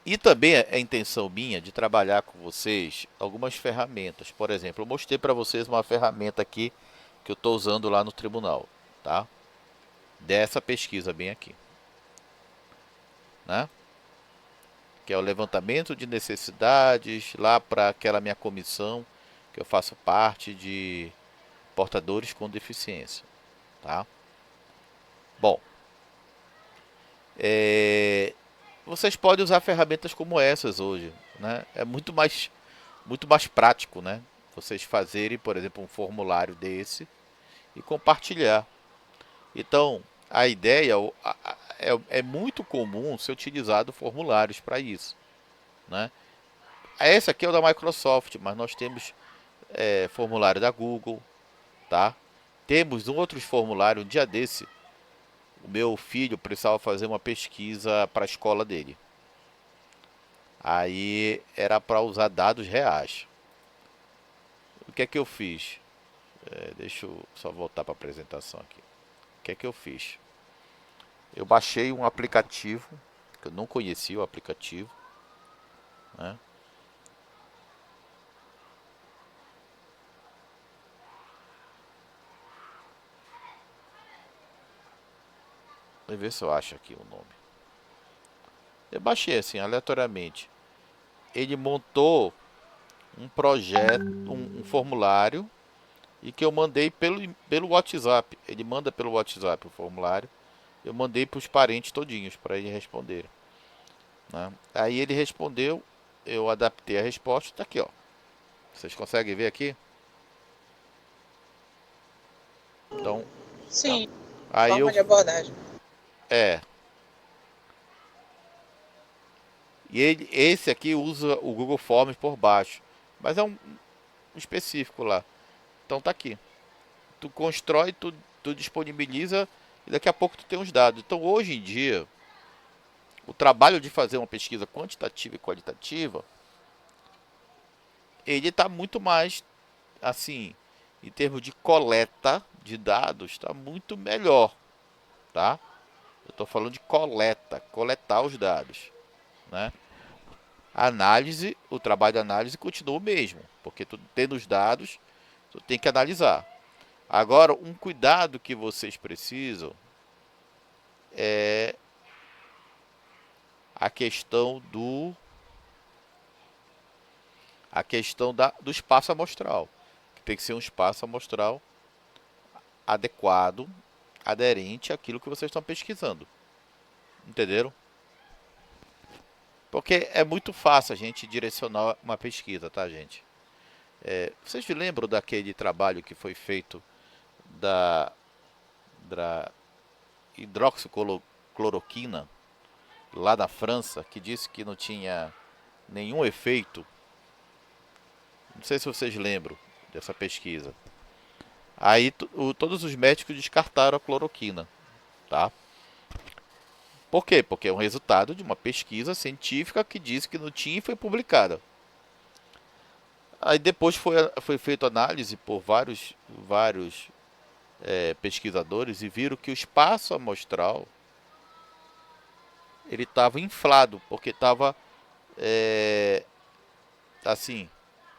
E também é intenção minha de trabalhar com vocês algumas ferramentas. Por exemplo, eu mostrei para vocês uma ferramenta aqui que eu estou usando lá no tribunal, tá? Dessa pesquisa bem aqui, né? Que é o levantamento de necessidades lá para aquela minha comissão que eu faço parte de portadores com deficiência, tá? Bom, vocês podem usar ferramentas como essas hoje, né? É muito mais prático, né? Vocês fazerem, por exemplo, um formulário desse e compartilhar. Então, a ideia é muito comum ser utilizado formulários para isso, né? Esse aqui é o da Microsoft, mas nós temos formulário da Google, tá? Temos outros formulários. Um dia desse, o meu filho precisava fazer uma pesquisa para a escola dele. Aí era para usar dados reais. O que é que eu fiz? Deixa eu só voltar para a apresentação aqui. O que é que eu fiz? Eu baixei um aplicativo, que eu não conhecia o aplicativo, né? Deixa eu ver se eu acho aqui o nome. Eu baixei assim, aleatoriamente. Ele montou um projeto, um formulário, e que eu mandei pelo WhatsApp. Ele manda pelo WhatsApp o formulário. Eu mandei para os parentes todinhos para eles responderem, né? Aí ele respondeu, eu adaptei a resposta, tá aqui, ó. Vocês conseguem ver aqui? Então, Sim. aí Forma eu de abordagem. é. E esse aqui usa o Google Forms por baixo, mas é um específico lá. Então tá aqui. Tu constrói, tu disponibiliza e daqui a pouco tu tem os dados. Então hoje em dia, o trabalho de fazer uma pesquisa quantitativa e qualitativa, ele está muito mais, assim, em termos de coleta de dados, está muito melhor, tá? Eu estou falando de coletar os dados, né? A análise, o trabalho de análise continua o mesmo, porque tu tendo os dados, tu tem que analisar. Agora, um cuidado que vocês precisam é a questão do espaço amostral, que tem que ser um espaço amostral adequado, aderente àquilo que vocês estão pesquisando. Entenderam? Porque é muito fácil a gente direcionar uma pesquisa, tá, gente? Vocês lembram daquele trabalho que foi feito da hidroxicloroquina lá na França, que disse que não tinha nenhum efeito? Não sei se vocês lembram dessa pesquisa. Aí todos os médicos descartaram a cloroquina, tá? Por quê? Porque é um resultado de uma pesquisa científica que disse que não tinha e foi publicada. Aí depois foi feita análise por vários pesquisadores e viram que o espaço amostral ele estava inflado, porque estava assim,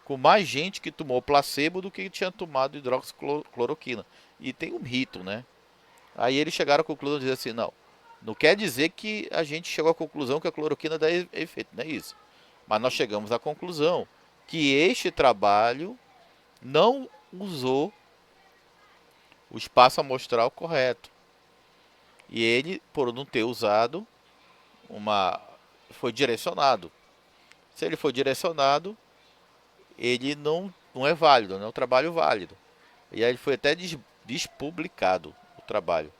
com mais gente que tomou placebo do que tinha tomado hidroxicloroquina. E tem um rito, né? Aí eles chegaram à conclusão de dizer assim, não quer dizer que a gente chegou à conclusão que a cloroquina dá efeito, não é isso. Mas nós chegamos à conclusão que este trabalho não usou o espaço amostral correto. E ele, por não ter usado, foi direcionado. Se ele foi direcionado, ele não é válido, não é um trabalho válido. E aí ele foi até despublicado o trabalho.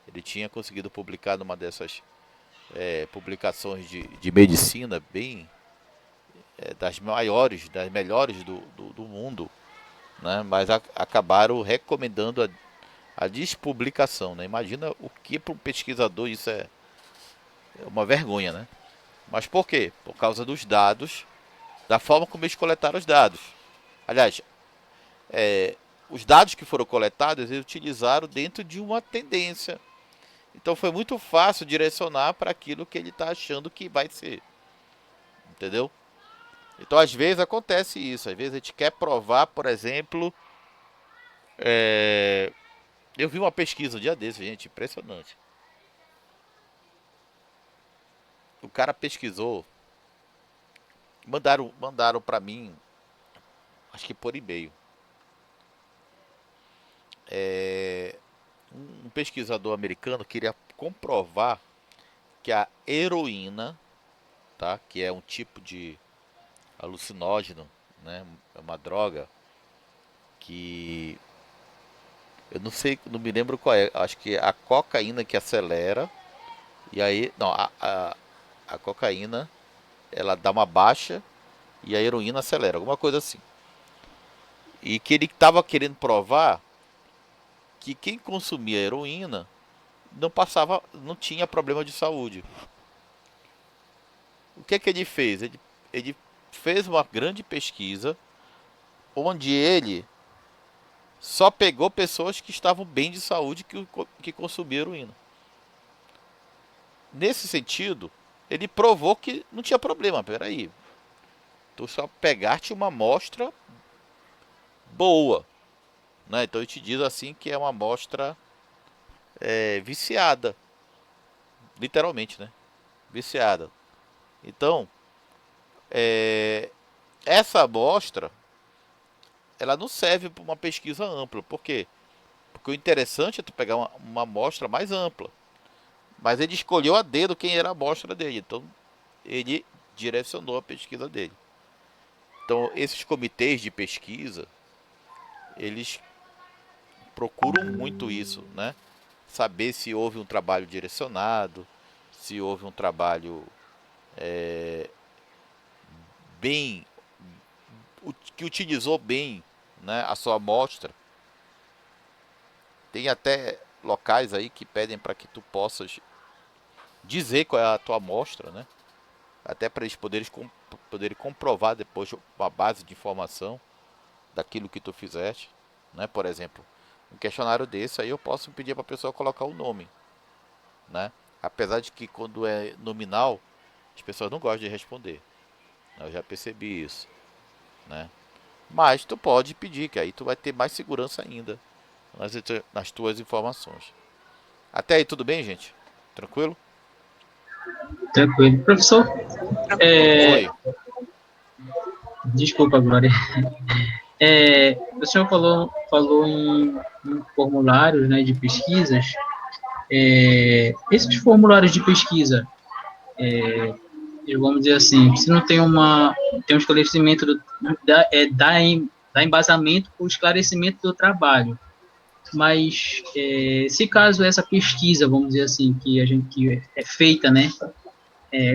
Ele tinha conseguido publicar numa dessas publicações de medicina bem das maiores, das melhores do mundo, né? Mas acabaram recomendando a despublicação, né? Imagina o que para um pesquisador isso é uma vergonha, né? Mas por quê? Por causa dos dados, da forma como eles coletaram os dados. Aliás, os dados que foram coletados eles utilizaram dentro de uma tendência. Então foi muito fácil direcionar para aquilo que ele está achando que vai ser. Entendeu? Então às vezes acontece isso. Às vezes a gente quer provar, por exemplo. Eu vi uma pesquisa um dia desse, gente, impressionante. O cara pesquisou, mandaram para mim, acho que por e-mail. Um pesquisador americano queria comprovar que a heroína, tá, que é um tipo de alucinógeno, né, é uma droga que eu não sei, não me lembro qual é, acho que é a cocaína que acelera e aí, não, a cocaína ela dá uma baixa e a heroína acelera, alguma coisa assim. E que ele estava querendo provar que quem consumia heroína não tinha problema de saúde. O que é que ele fez? Ele fez uma grande pesquisa onde ele só pegou pessoas que estavam bem de saúde que consumiam heroína. Nesse sentido, ele provou que não tinha problema. Peraí, tu só pegaste uma amostra boa, né? Então ele te diz assim que é uma amostra viciada, literalmente, né? Viciada. Então, essa amostra ela não serve para uma pesquisa ampla. Por quê? Porque o interessante é tu pegar uma amostra mais ampla. Mas ele escolheu a dedo quem era a amostra dele. Então, ele direcionou a pesquisa dele. Então, esses comitês de pesquisa, eles procuram muito isso, né? Saber se houve um trabalho direcionado, se houve um trabalho bem, que utilizou bem, né, a sua amostra. Tem até locais aí que pedem para que tu possas dizer qual é a tua amostra, né? Até para eles poderem comprovar depois uma base de informação daquilo que tu fizeste, né? Por exemplo, um questionário desse aí eu posso pedir para a pessoa colocar o nome, né? Apesar de que quando é nominal, as pessoas não gostam de responder. Eu já percebi isso, né? Mas tu pode pedir, que aí tu vai ter mais segurança ainda nas tuas informações. Até aí tudo bem, gente? Tranquilo? Tranquilo. Professor, é, Oi. desculpa agora. O senhor falou em formulários, né, de pesquisas. Esses formulários de pesquisa, vamos dizer assim, se não tem um esclarecimento dá embasamento para o esclarecimento do trabalho. Mas se caso essa pesquisa, vamos dizer assim, que é feita, né,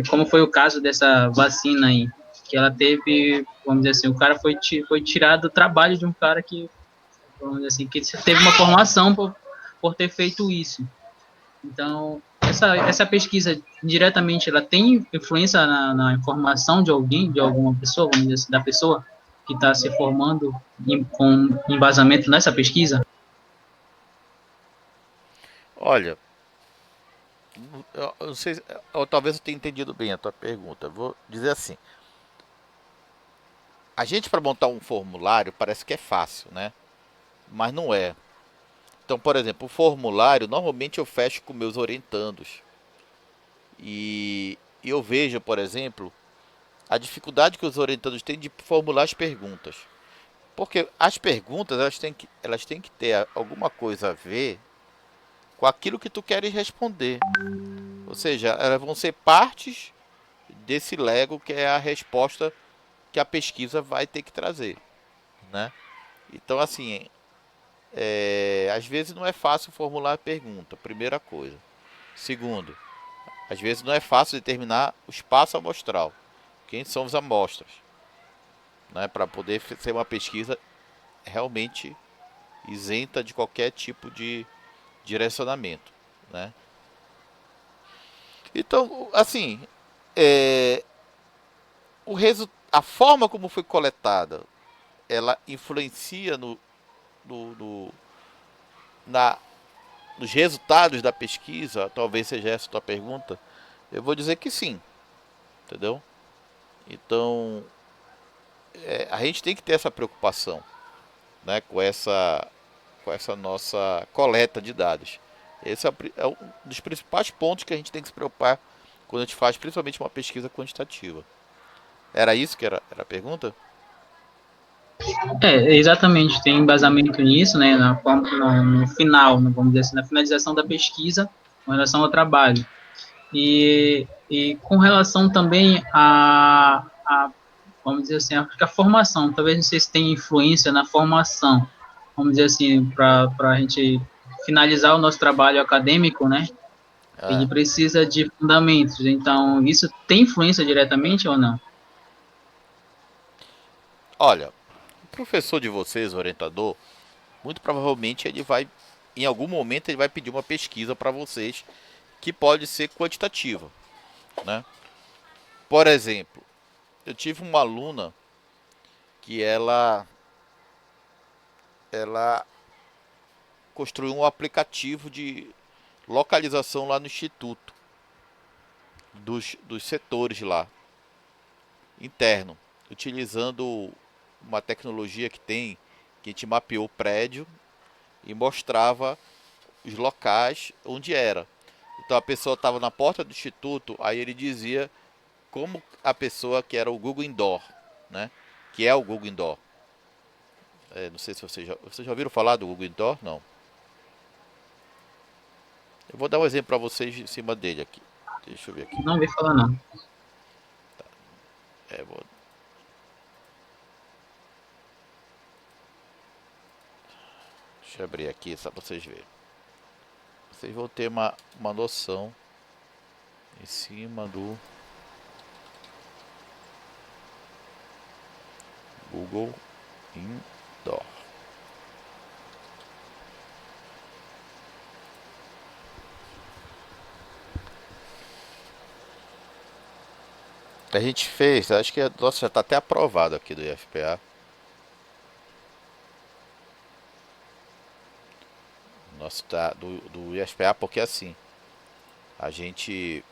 como foi o caso dessa vacina aí, que ela teve, vamos dizer assim, o cara foi tirado do trabalho de um cara que, vamos dizer assim, que teve uma formação por ter feito isso. Então, essa pesquisa diretamente, ela tem influência na informação de alguém, de alguma pessoa, vamos dizer assim, da pessoa que está se formando com embasamento nessa pesquisa? Olha, eu não sei, ou talvez eu tenha entendido bem a tua pergunta. Eu vou dizer assim: a gente para montar um formulário parece que é fácil, né? Mas não é. Então, por exemplo, o formulário normalmente eu fecho com meus orientandos. E eu vejo, por exemplo, a dificuldade que os orientandos têm de formular as perguntas. Porque as perguntas elas têm que ter alguma coisa a ver com aquilo que tu queres responder. Ou seja, elas vão ser partes desse Lego que é a resposta que a pesquisa vai ter que trazer, né? Então, assim, às vezes não é fácil formular a pergunta, primeira coisa. Segundo, às vezes não é fácil determinar o espaço amostral, quem são as amostras, né, para poder ser uma pesquisa realmente isenta de qualquer tipo de direcionamento, né? Então, assim, é, a forma como foi coletada, ela influencia na, nos resultados da pesquisa? Talvez seja essa a tua pergunta. Eu vou dizer que sim, entendeu? Então, a gente tem que ter essa preocupação, né, com essa nossa coleta de dados. Esse é um dos principais pontos que a gente tem que se preocupar quando a gente faz principalmente uma pesquisa quantitativa. Era isso que era a pergunta? Exatamente, tem embasamento nisso, né, no final, né, vamos dizer assim, na finalização da pesquisa com relação ao trabalho. E com relação também vamos dizer assim, acho que a formação, talvez não sei se tem influência na formação, vamos dizer assim, para a gente finalizar o nosso trabalho acadêmico, né, ele É. precisa de fundamentos, então isso tem influência diretamente ou não? Olha, o professor de vocês, o orientador, muito provavelmente ele vai, em algum momento, ele vai pedir uma pesquisa para vocês que pode ser quantitativa, né? Por exemplo, eu tive uma aluna que ela construiu um aplicativo de localização lá no instituto dos setores lá interno, utilizando uma tecnologia que tem que te mapeou o prédio e mostrava os locais onde era. Então a pessoa estava na porta do instituto, aí ele dizia como a pessoa que era o Google Indoor, né? Que é o Google Indoor. Não sei se vocês já ouviram falar do Google Indoor, não. Eu vou dar um exemplo para vocês em cima dele aqui. Deixa eu ver aqui. Não ouvi falar não. É, vou... Deixa eu abrir aqui só para vocês verem. Vocês vão ter uma noção em cima do Google Indoor. A gente fez, acho que nossa, já está até aprovado aqui do IFPA. Nosso tá do IFPA, porque assim, a gente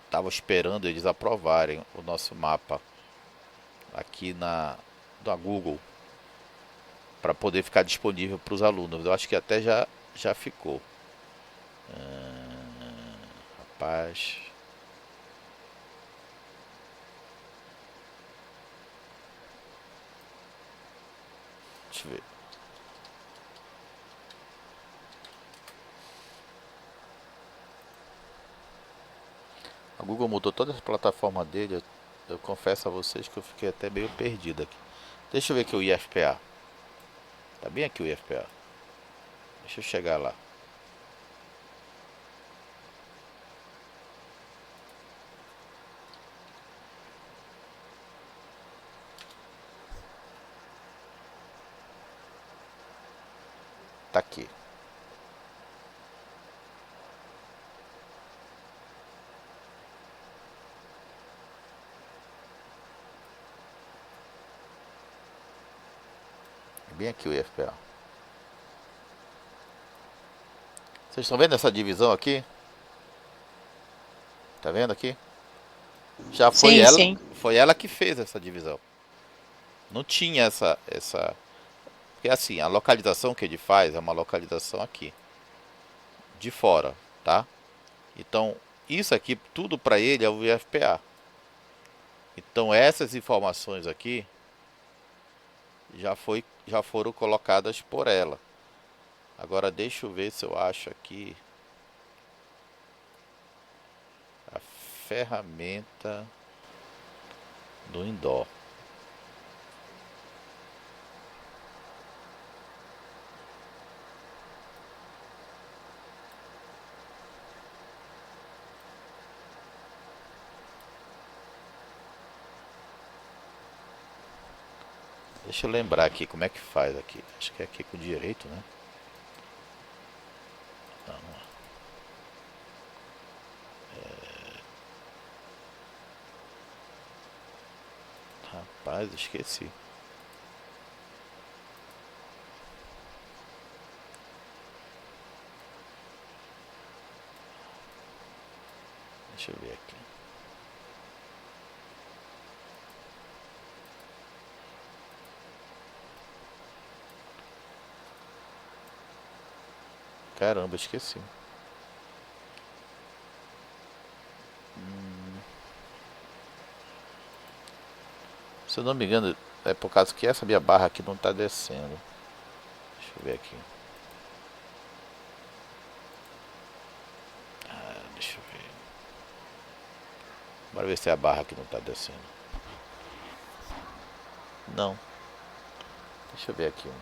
estava esperando eles aprovarem o nosso mapa aqui da Google para poder ficar disponível para os alunos. Eu acho que até já ficou. Rapaz. Deixa eu ver. A Google mudou toda a plataforma dele. Eu confesso a vocês que eu fiquei até meio perdido aqui. Deixa eu ver aqui o IFPA. Tá bem aqui o IFPA. Deixa eu chegar lá. Tá aqui. Bem aqui o IFPA. Vocês estão vendo essa divisão aqui? Tá vendo aqui? Já Sim, sim. foi ela que fez essa divisão. Não tinha porque assim, a localização que ele faz é uma localização aqui, de fora, tá? Então, isso aqui tudo para ele é o IFPA. Então, essas informações aqui já foram colocadas por ela. Agora deixa eu ver se eu acho aqui a ferramenta do indoor. Deixa eu lembrar aqui como é que faz aqui. Acho que é aqui com direito, né? Não, não é. Rapaz, esqueci. Deixa eu ver aqui. Caramba, esqueci. Se eu não me engano, é por causa que essa minha barra aqui não tá descendo. Deixa eu ver aqui. Deixa eu ver. Bora ver se é a barra que não tá descendo. Não. Deixa eu ver aqui.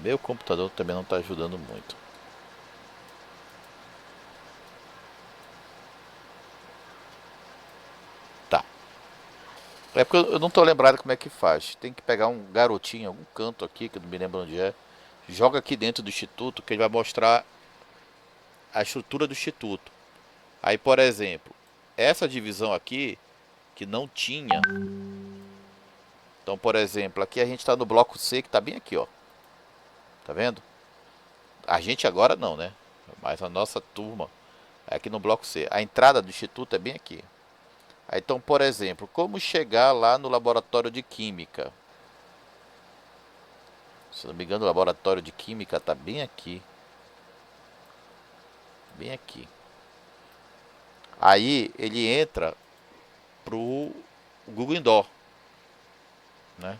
Meu computador também não tá ajudando muito. Tá. É porque eu não tô lembrado como é que faz. Tem que pegar um garotinho em algum canto aqui, que eu não me lembro onde é. Joga aqui dentro do instituto, que ele vai mostrar a estrutura do instituto. Aí, por exemplo, essa divisão aqui, que não tinha. Então, por exemplo, aqui a gente está no bloco C, que está bem aqui, ó. Tá vendo? A gente agora não, né? Mas a nossa turma é aqui no bloco C. A entrada do instituto é bem aqui. Aí, então, por exemplo, como chegar lá no laboratório de química? Se não me engano, o laboratório de química está bem aqui. Bem aqui. Aí ele entra pro Google Indoor, né?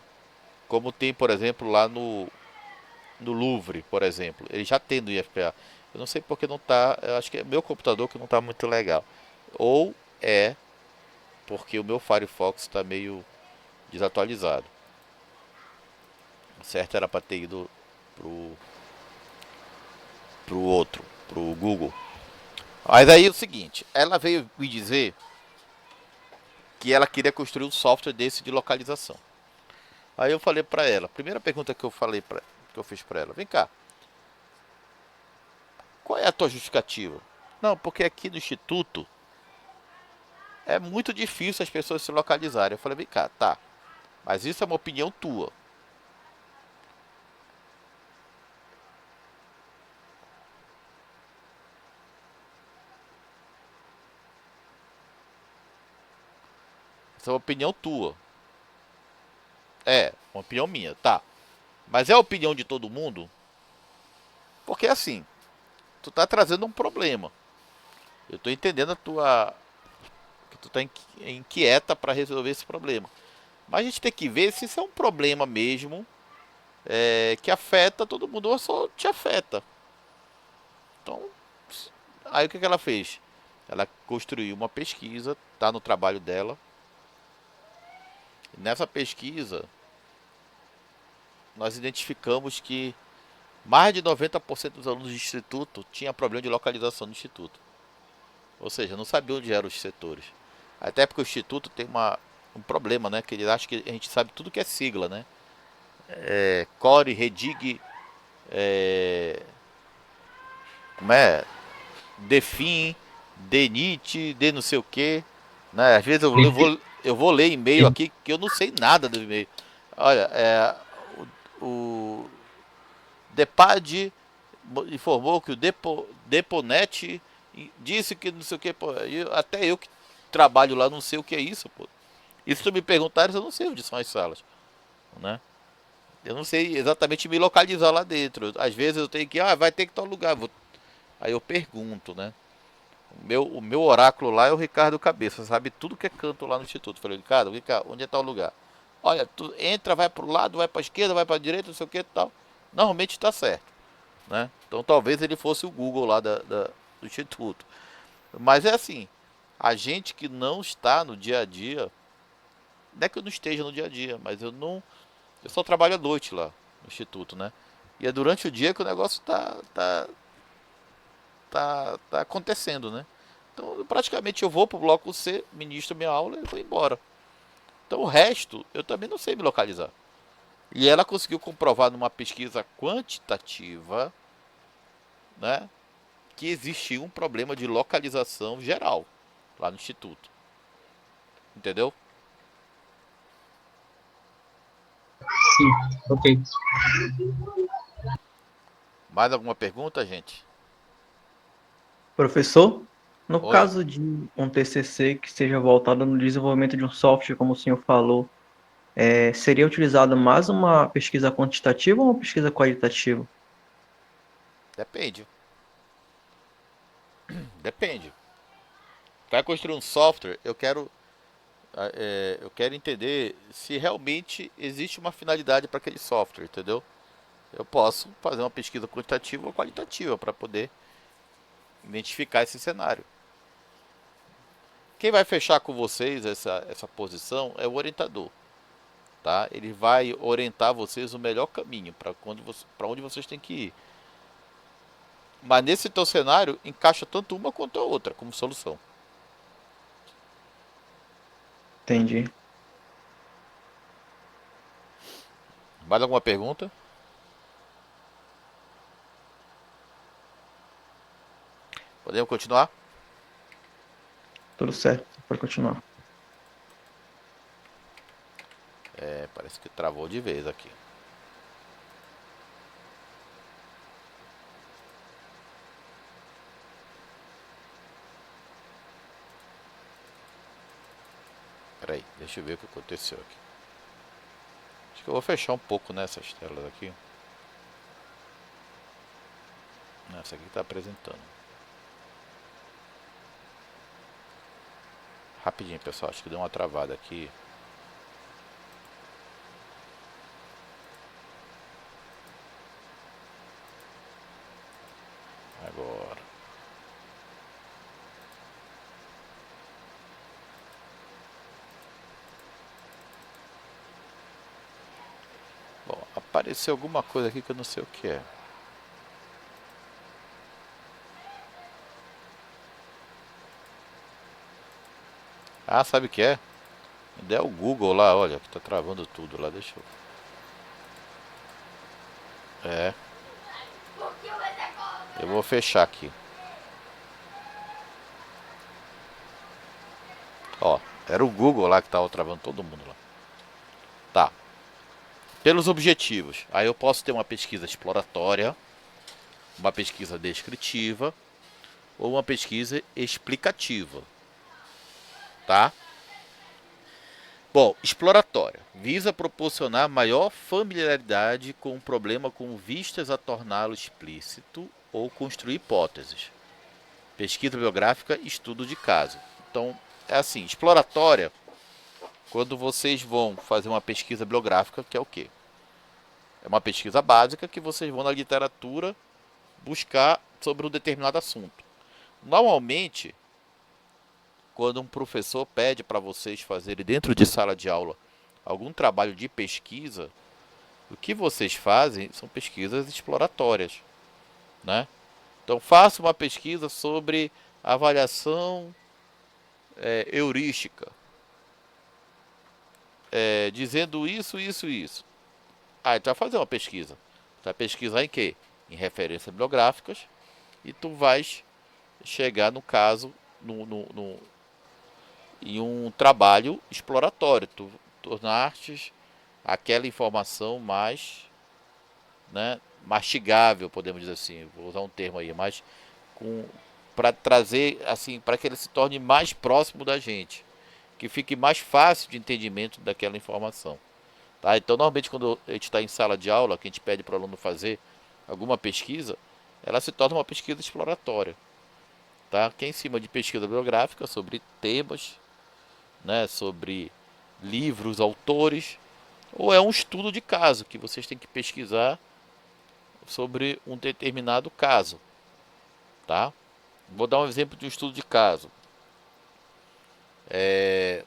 Como tem, por exemplo, lá no Louvre, por exemplo. Ele já tem no IFPA. Eu não sei porque não tá. Eu acho que é meu computador que não tá muito legal. Ou é porque o meu Firefox está meio desatualizado. O certo era para ter ido pro outro, pro Google. Mas aí é o seguinte, ela veio me dizer que ela queria construir um software desse de localização. Aí eu falei para ela, a primeira pergunta que eu fiz para ela, vem cá, qual é a tua justificativa? Não, porque aqui no instituto é muito difícil as pessoas se localizarem. Eu falei, vem cá, tá, mas isso é uma opinião tua. Isso é uma opinião tua. É, uma opinião minha, tá. Mas é a opinião de todo mundo? Porque assim, tu tá trazendo um problema. Eu tô entendendo a tua que tu tá inquieta para resolver esse problema. Mas a gente tem que ver se isso é um problema mesmo, que afeta todo mundo ou só te afeta. Então, aí o que ela fez? Ela construiu uma pesquisa, tá no trabalho dela. Nessa pesquisa, nós identificamos que mais de 90% dos alunos do instituto tinha problema de localização no instituto. Ou seja, não sabia onde eram os setores. Até porque o instituto tem um problema, né? Que ele acha que a gente sabe tudo que é sigla, né? Core, Redig, como é? Defin, Denit, de não sei o que, né? Às vezes eu vou ler e-mail aqui que eu não sei nada do e-mail. Olha, o Depad informou que o Deponet disse que não sei o que, pô. Até eu que trabalho lá não sei o que é isso, pô. E se tu me perguntares, eu não sei onde são as salas, né? Eu não sei exatamente me localizar lá dentro. Às vezes eu tenho que, vai ter que tal lugar. Aí eu pergunto, né? O meu oráculo lá é o Ricardo Cabeça, sabe tudo que é canto lá no instituto. Falei, Ricardo, onde é tal lugar? Olha, tu entra, vai pro lado, vai pra esquerda, vai pra direita, não sei o que e tal. Normalmente está certo, né? Então talvez ele fosse o Google lá do instituto. Mas é assim, a gente que não está no dia a dia, não é que eu não esteja no dia a dia, mas eu só trabalho à noite lá no instituto, né? E é durante o dia que o negócio tá acontecendo, né? Então, praticamente eu vou pro bloco C, ministro minha aula e vou embora. Então, o resto eu também não sei me localizar. E ela conseguiu comprovar numa pesquisa quantitativa, né, que existia um problema de localização geral lá no instituto. Entendeu? Sim, ok. Mais alguma pergunta, gente? Professor, no Oi. caso de um TCC que seja voltado no desenvolvimento de um software, como o senhor falou, seria utilizada mais uma pesquisa quantitativa ou uma pesquisa qualitativa? Depende. Depende. Vai construir um software, eu quero entender se realmente existe uma finalidade para aquele software, entendeu? Eu posso fazer uma pesquisa quantitativa ou qualitativa para poder identificar esse cenário. Quem vai fechar com vocês essa posição é o orientador, tá? Ele vai orientar vocês o melhor caminho para onde vocês têm que ir. Mas nesse teu cenário encaixa tanto uma quanto a outra como solução. Entendi. Mais alguma pergunta? Podemos continuar? Tudo certo, pode continuar. Parece que travou de vez aqui. Peraí, deixa eu ver o que aconteceu aqui. Acho que eu vou fechar um pouco nessas telas aqui. Essa aqui está apresentando. Rapidinho, pessoal. Acho que deu uma travada aqui. Agora. Bom, apareceu alguma coisa aqui que eu não sei o que é. Ah, sabe o que é? Ainda é o Google lá, olha, que tá travando tudo lá, deixa eu... Eu vou fechar aqui. Ó, era o Google lá que tava travando todo mundo lá. Tá. Pelos objetivos. Aí eu posso ter uma pesquisa exploratória, uma pesquisa descritiva ou uma pesquisa explicativa. Tá? Bom, exploratória. Visa proporcionar maior familiaridade com o problema com vistas a torná-lo explícito ou construir hipóteses. Pesquisa biográfica, estudo de caso. Então, é assim, exploratória, quando vocês vão fazer uma pesquisa bibliográfica, que é o quê? É uma pesquisa básica que vocês vão na literatura buscar sobre um determinado assunto. Normalmente, quando um professor pede para vocês fazerem dentro de sala de aula algum trabalho de pesquisa, o que vocês fazem são pesquisas exploratórias, né? Então, faça uma pesquisa sobre avaliação heurística, dizendo isso, isso, isso. Aí tu vai fazer uma pesquisa. Tu vai pesquisar em quê? Em referências bibliográficas e tu vais chegar no caso em um trabalho exploratório. Tu tornaste aquela informação mais, né, mastigável, podemos dizer assim. Vou usar um termo aí, mas para trazer assim, para que ele se torne mais próximo da gente, que fique mais fácil de entendimento daquela informação. Tá? Então, normalmente, quando a gente está em sala de aula, que a gente pede para o aluno fazer alguma pesquisa, ela se torna uma pesquisa exploratória. Tá? Que é em cima de pesquisa bibliográfica sobre temas, né, sobre livros, autores, ou é um estudo de caso, que vocês têm que pesquisar sobre um determinado caso. Tá? Vou dar um exemplo de um estudo de caso. É,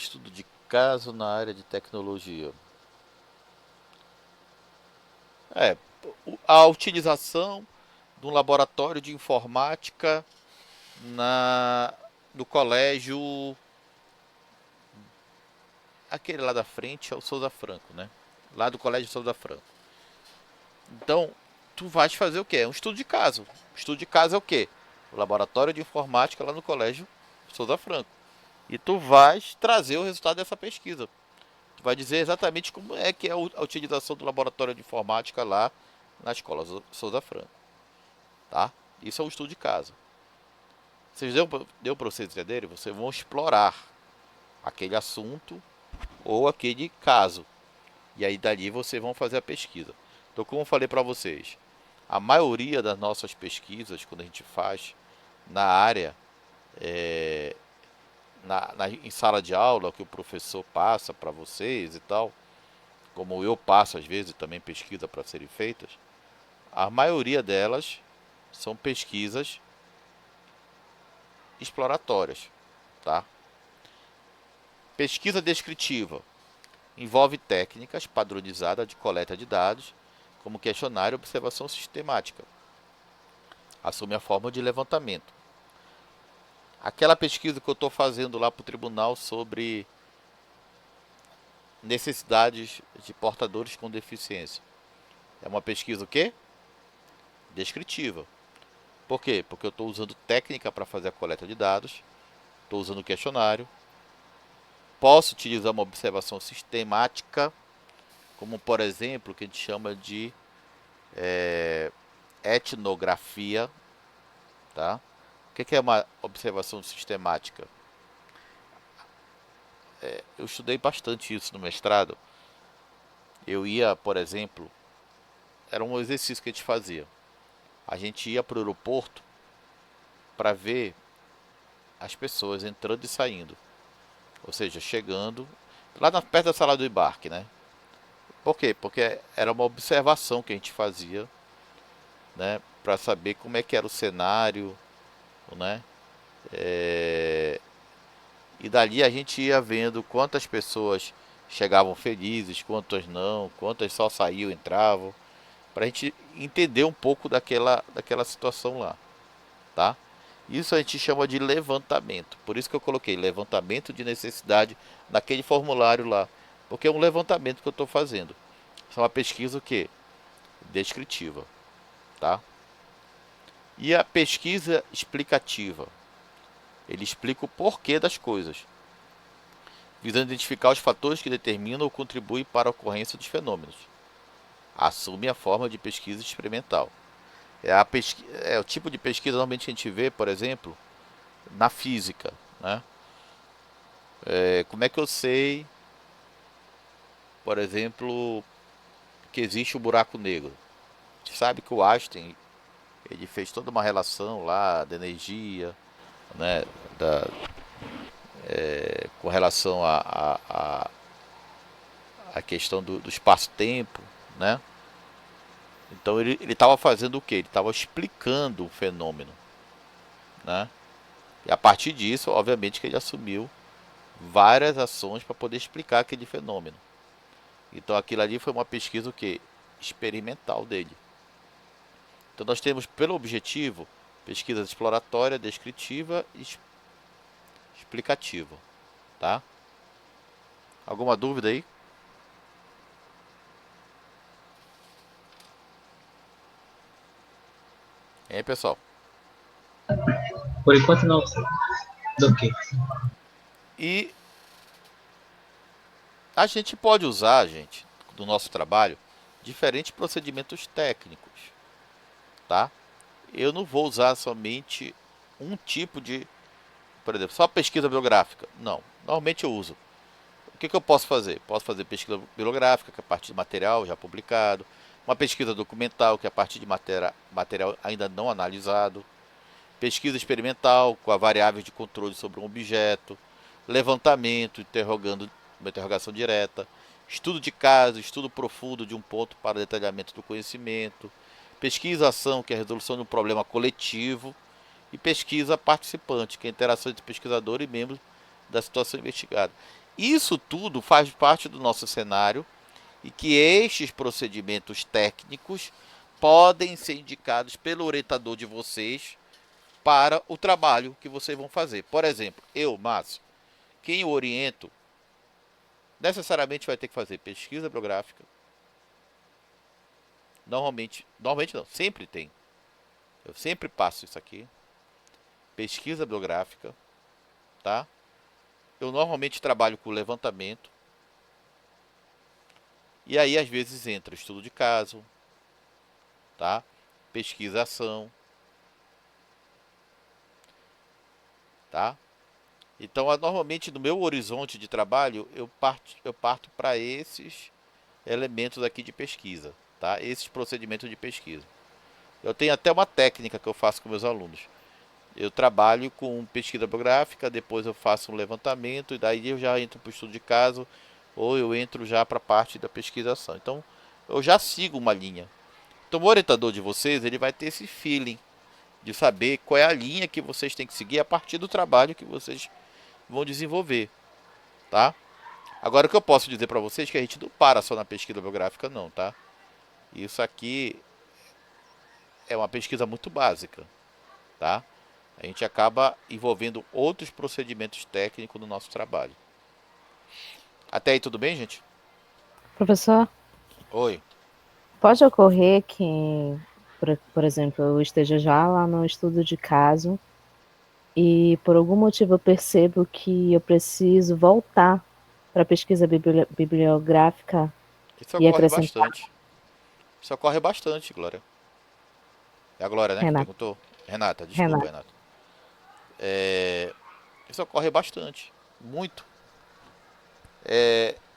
Estudo de caso na área de tecnologia. A utilização de um laboratório de informática no colégio, aquele lá da frente é o Souza Franco, né? Lá do colégio Souza Franco. Então, tu vais fazer o quê? É um estudo de caso. O estudo de caso é o quê? O laboratório de informática lá no colégio Souza Franco. E tu vais trazer o resultado dessa pesquisa. Tu vai dizer exatamente como é que é a utilização do laboratório de informática lá na escola Souza Franco. Tá? Isso é um estudo de caso. Deu para vocês entenderem? Vocês vão explorar aquele assunto ou aquele caso. E aí dali vocês vão fazer a pesquisa. Então, como eu falei para vocês, a maioria das nossas pesquisas, quando a gente faz na área, em sala de aula, que o professor passa para vocês e tal, como eu passo às vezes também pesquisa para serem feitas, a maioria delas são pesquisas exploratórias, tá? Pesquisa descritiva envolve técnicas padronizadas de coleta de dados, como questionário e observação sistemática. Assume a forma de levantamento. Aquela pesquisa que eu estou fazendo lá para o tribunal sobre necessidades de portadores com deficiência. É uma pesquisa o quê? Descritiva. Por quê? Porque eu estou usando técnica para fazer a coleta de dados, estou usando questionário, posso utilizar uma observação sistemática, como por exemplo, o que a gente chama de etnografia, tá? O que é uma observação sistemática? Eu estudei bastante isso no mestrado. Eu ia, por exemplo, era um exercício que a gente fazia. A gente ia para o aeroporto para ver as pessoas entrando e saindo. Ou seja, chegando lá perto da sala do embarque, né? Por quê? Porque era uma observação que a gente fazia, né? Para saber como é que era o cenário, né? E dali a gente ia vendo quantas pessoas chegavam felizes, quantas não, quantas só saíam, entravam, para a gente entender um pouco daquela situação lá, tá? Isso a gente chama de levantamento. Por isso que eu coloquei levantamento de necessidade naquele formulário lá, porque é um levantamento que eu estou fazendo. Isso é uma pesquisa o quê? Descritiva, tá? E a pesquisa explicativa. Ele explica o porquê das coisas, visando identificar os fatores que determinam ou contribuem para a ocorrência dos fenômenos. Assume a forma de pesquisa experimental. É o tipo de pesquisa normalmente que a gente vê, por exemplo, na física, né? Como é que eu sei, por exemplo, que existe o buraco negro? A gente sabe que o Einstein ele fez toda uma relação lá da energia, né, com relação à questão do espaço-tempo, né? Então ele estava fazendo o quê? Ele estava explicando o fenômeno, né? E a partir disso, obviamente, que ele assumiu várias ações para poder explicar aquele fenômeno. Então aquilo ali foi uma pesquisa o quê? Experimental dele. Então nós temos pelo objetivo pesquisa exploratória, descritiva e explicativa, tá? Alguma dúvida aí? E aí, pessoal? Por enquanto não. Do que? E a gente pode usar, gente, do nosso trabalho, diferentes procedimentos técnicos, tá? Eu não vou usar somente um tipo de, por exemplo, só pesquisa bibliográfica. Não, normalmente eu uso. O que eu posso fazer? Posso fazer pesquisa bibliográfica, que é a partir de material já publicado, uma pesquisa documental, que é a partir de material ainda não analisado, pesquisa experimental, com a variável de controle sobre um objeto, levantamento, interrogando uma interrogação direta, estudo de caso, estudo profundo de um ponto para detalhamento do conhecimento, pesquisa-ação, que é a resolução de um problema coletivo, e pesquisa participante, que é a interação entre pesquisador e membro da situação investigada. Isso tudo faz parte do nosso cenário e que estes procedimentos técnicos podem ser indicados pelo orientador de vocês para o trabalho que vocês vão fazer. Por exemplo, eu, Márcio, quem eu oriento, necessariamente vai ter que fazer pesquisa bibliográfica. Normalmente não, sempre tem. Eu sempre passo isso aqui. Pesquisa bibliográfica, tá? Eu normalmente trabalho com levantamento. E aí às vezes entra estudo de caso, tá? Pesquisação, tá? Então, normalmente no meu horizonte de trabalho, eu parto para esses elementos aqui de pesquisa, tá? Esses procedimentos de pesquisa. Eu tenho até uma técnica que eu faço com meus alunos. Eu trabalho com pesquisa bibliográfica, depois eu faço um levantamento e daí eu já entro para o estudo de caso ou eu entro já para a parte da pesquisação. Então, eu já sigo uma linha. Então, o orientador de vocês, ele vai ter esse feeling de saber qual é a linha que vocês têm que seguir a partir do trabalho que vocês vão desenvolver, tá? Agora, o que eu posso dizer para vocês é que a gente não para só na pesquisa bibliográfica, não, tá? Isso aqui é uma pesquisa muito básica, tá? A gente acaba envolvendo outros procedimentos técnicos no nosso trabalho. Até aí tudo bem, gente? Professor, Oi. pode ocorrer que, por exemplo, eu esteja já lá no estudo de caso e por algum motivo eu percebo que eu preciso voltar para a pesquisa bibliográfica Isso e ocorre acrescentar. bastante. Isso ocorre bastante, Glória. É a Glória, né, que Renata, perguntou? Renata, desculpa, Renata. Renata. Isso ocorre bastante. Muito.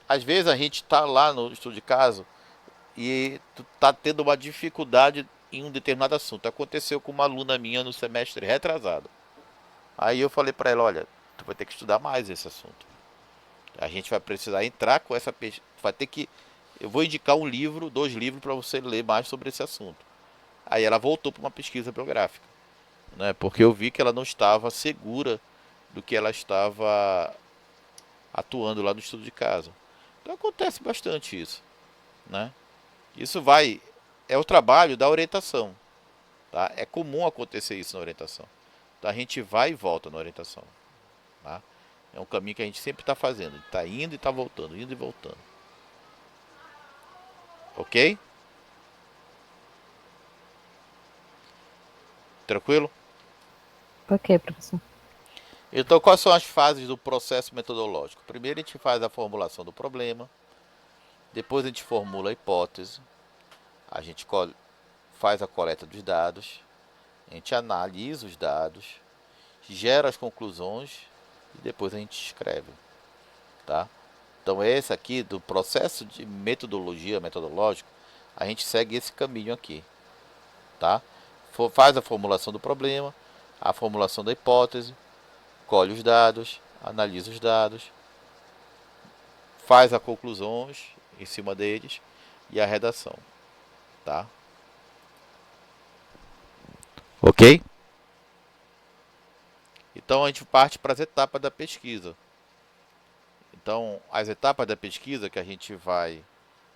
Às vezes a gente tá lá no estudo de caso e tu tá tendo uma dificuldade em um determinado assunto. Aconteceu com uma aluna minha no semestre retrasado. Aí eu falei pra ela, olha, tu vai ter que estudar mais esse assunto. A gente vai precisar entrar com essa pesquisa. Vai ter que. Eu vou indicar um livro, 2 livros para você ler mais sobre esse assunto. Aí ela voltou para uma pesquisa bibliográfica, né? Porque eu vi que ela não estava segura do que ela estava atuando lá no estudo de caso. Então acontece bastante isso, né? Isso vai. É o trabalho da orientação, tá? É comum acontecer isso na orientação. Então a gente vai e volta na orientação, tá? É um caminho que a gente sempre está fazendo. Está indo e está voltando, indo e voltando. Ok? Tranquilo? Ok, professor. Então, quais são as fases do processo metodológico? Primeiro, a gente faz a formulação do problema. Depois, a gente formula a hipótese. A gente faz a coleta dos dados. A gente analisa os dados. Gera as conclusões. E depois a gente escreve. Tá? Então, esse aqui, do processo de metodológico, a gente segue esse caminho aqui. Tá? Faz a formulação do problema. A formulação da hipótese. Colhe os dados, analisa os dados, faz as conclusões em cima deles e a redação, tá? Ok? Então a gente parte para as etapas da pesquisa. Então, as etapas da pesquisa que a gente vai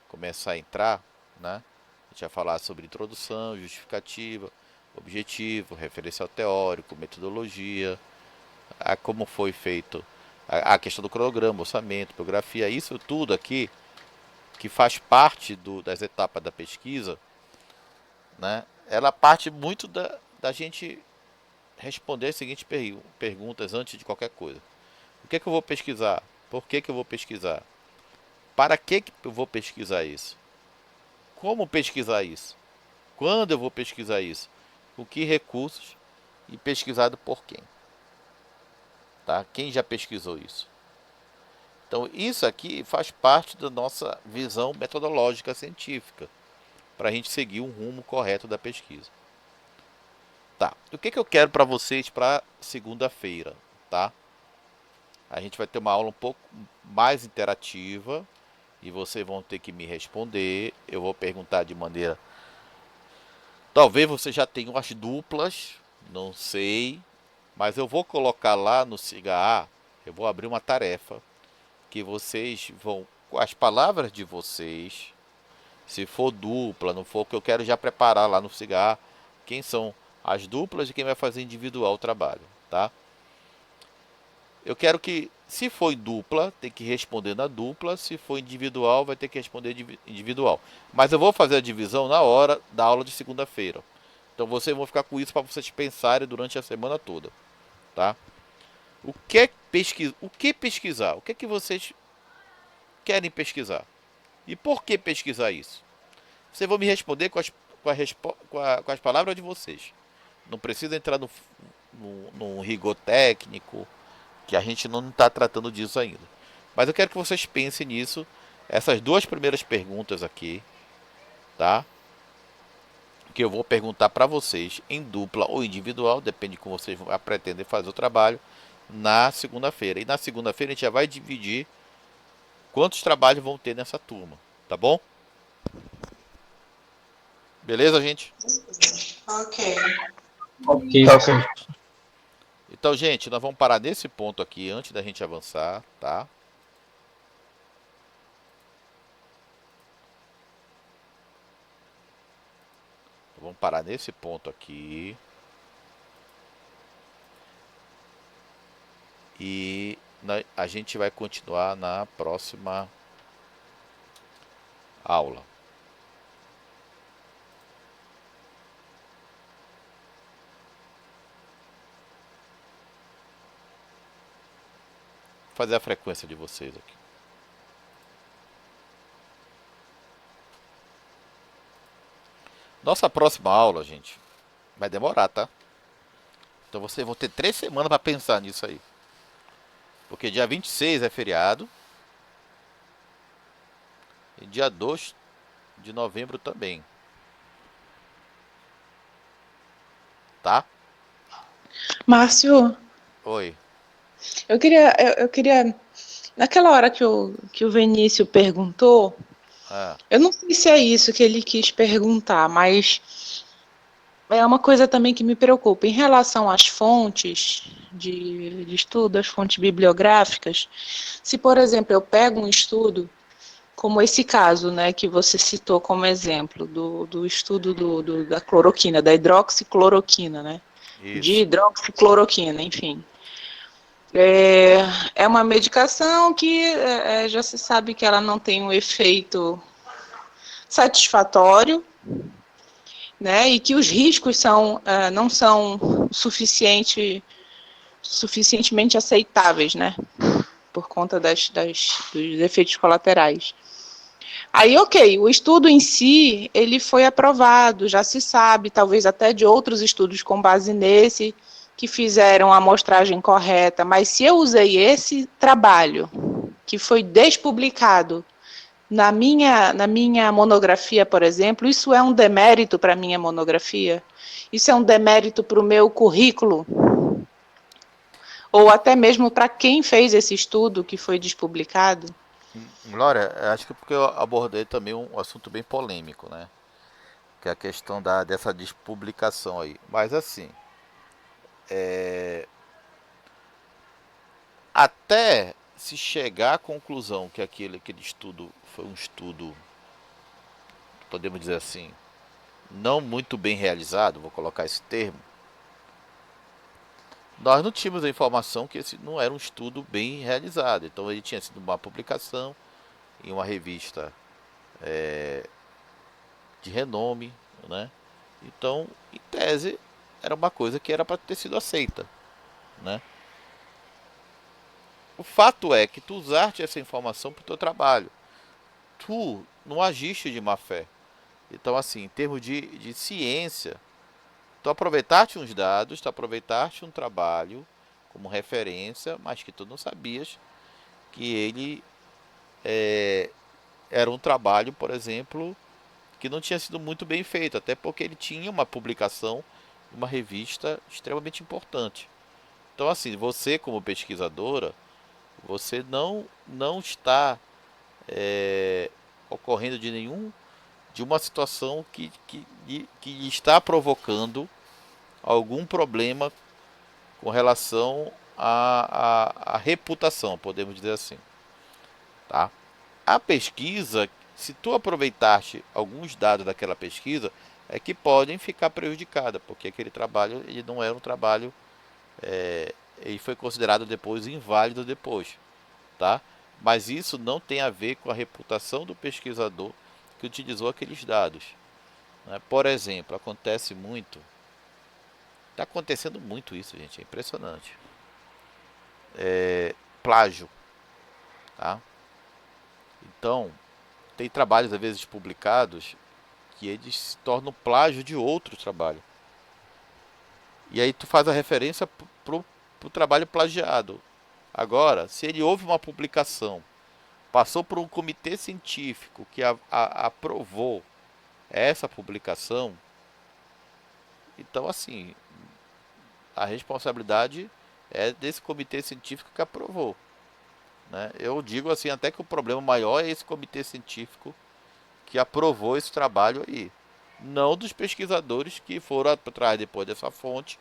começar a entrar, né? A gente vai falar sobre introdução, justificativa, objetivo, referencial teórico, metodologia, a como foi feito a questão do cronograma, orçamento, biografia, isso tudo aqui que faz parte das etapas da pesquisa, né? Ela parte muito da gente responder as seguintes perguntas antes de qualquer coisa. O que é que eu vou pesquisar? Por que eu vou pesquisar? Para que eu vou pesquisar isso? Como pesquisar isso? Quando eu vou pesquisar isso? Com que recursos? E pesquisado por quem? Tá? Quem já pesquisou isso? Então, isso aqui faz parte da nossa visão metodológica científica, para a gente seguir um rumo correto da pesquisa. Tá, o que eu quero para vocês para segunda-feira, tá? A gente vai ter uma aula um pouco mais interativa e vocês vão ter que me responder. Eu vou perguntar de maneira... Talvez vocês já tenham as duplas, não sei, mas eu vou colocar lá no SIGA A, eu vou abrir uma tarefa que vocês vão, com as palavras de vocês, se for dupla, não for o que eu quero já preparar lá no cigarro, quem são as duplas e quem vai fazer individual o trabalho, tá? Eu quero que, se for em dupla, tem que responder na dupla, se for individual, vai ter que responder individual. Mas eu vou fazer a divisão na hora da aula de segunda-feira. Então vocês vão ficar com isso para vocês pensarem durante a semana toda, tá? O que pesquisar? O que é que vocês querem pesquisar? E por que pesquisar isso? Vocês vão me responder com as palavras de vocês. Não precisa entrar num rigor técnico, que a gente não está tratando disso ainda. Mas eu quero que vocês pensem nisso, essas duas primeiras perguntas aqui, tá? Que eu vou perguntar para vocês em dupla ou individual, depende de como vocês pretendem fazer o trabalho, na segunda-feira. E na segunda-feira a gente já vai dividir quantos trabalhos vão ter nessa turma, tá bom? Beleza, gente? Ok. Ok, Tá, professor. Então, gente, nós vamos parar nesse ponto aqui antes da gente avançar, tá? Vamos parar nesse ponto aqui. E a gente vai continuar na próxima aula. Vou fazer a frequência de vocês aqui. Nossa próxima aula, gente, vai demorar, tá? Então vocês vão ter 3 semanas para pensar nisso aí. Porque dia 26 é feriado. E dia 2 de novembro também. Tá? Márcio, Oi. eu queria, naquela hora que o Vinícius perguntou, Ah, eu não sei se é isso que ele quis perguntar, mas é uma coisa também que me preocupa. Em relação às fontes de estudo, as fontes bibliográficas, se, por exemplo, eu pego um estudo, como esse caso, né, que você citou como exemplo, do estudo da cloroquina, da hidroxicloroquina, né, de isso. hidroxicloroquina, enfim. É uma medicação que já se sabe que ela não tem um efeito satisfatório, né, e que os riscos não são suficientemente aceitáveis, né, por conta dos efeitos colaterais. Aí, ok, o estudo em si, ele foi aprovado, já se sabe, talvez até de outros estudos com base nesse, que fizeram a amostragem correta, mas se eu usei esse trabalho, que foi despublicado, na minha monografia, por exemplo, isso é um demérito para a minha monografia? Isso é um demérito para o meu currículo? Ou até mesmo para quem fez esse estudo que foi despublicado? Glória, acho que porque eu abordei também um assunto bem polêmico, né? Que é a questão dessa despublicação aí. Mas assim, até se chegar à conclusão que aquele estudo foi um estudo, podemos dizer assim, não muito bem realizado, vou colocar esse termo, nós não tínhamos a informação que esse não era um estudo bem realizado. Então ele tinha sido uma publicação em uma revista de renome, né? Então, em tese, era uma coisa que era para ter sido aceita, né? O fato é que tu usaste essa informação para o teu trabalho. Tu não agiste de má fé. Então, assim, em termos de ciência, tu aproveitaste uns dados, tu aproveitaste um trabalho como referência, mas que tu não sabias que ele era um trabalho, por exemplo, que não tinha sido muito bem feito, até porque ele tinha uma publicação em uma revista extremamente importante. Então, assim, você como pesquisadora, você não está ocorrendo de uma situação que está provocando algum problema com relação à reputação, podemos dizer assim. tá? A pesquisa, se tu aproveitaste alguns dados daquela pesquisa, é que podem ficar prejudicadas, porque aquele trabalho ele não era um trabalho, ele foi considerado depois inválido depois, tá? Mas isso não tem a ver com a reputação do pesquisador que utilizou aqueles dados, né? Por exemplo, acontece muito, está acontecendo muito isso, gente, é impressionante. Plágio, tá? Então, tem trabalhos às vezes publicados que eles se tornam plágio de outro trabalho. E aí tu faz a referência pro trabalho plagiado. Agora, se ele houve uma publicação, passou por um comitê científico que aprovou essa publicação, então assim, a responsabilidade é desse comitê científico que aprovou, né? Eu digo assim, até que o problema maior é esse comitê científico que aprovou esse trabalho aí, não dos pesquisadores que foram atrás depois dessa fonte,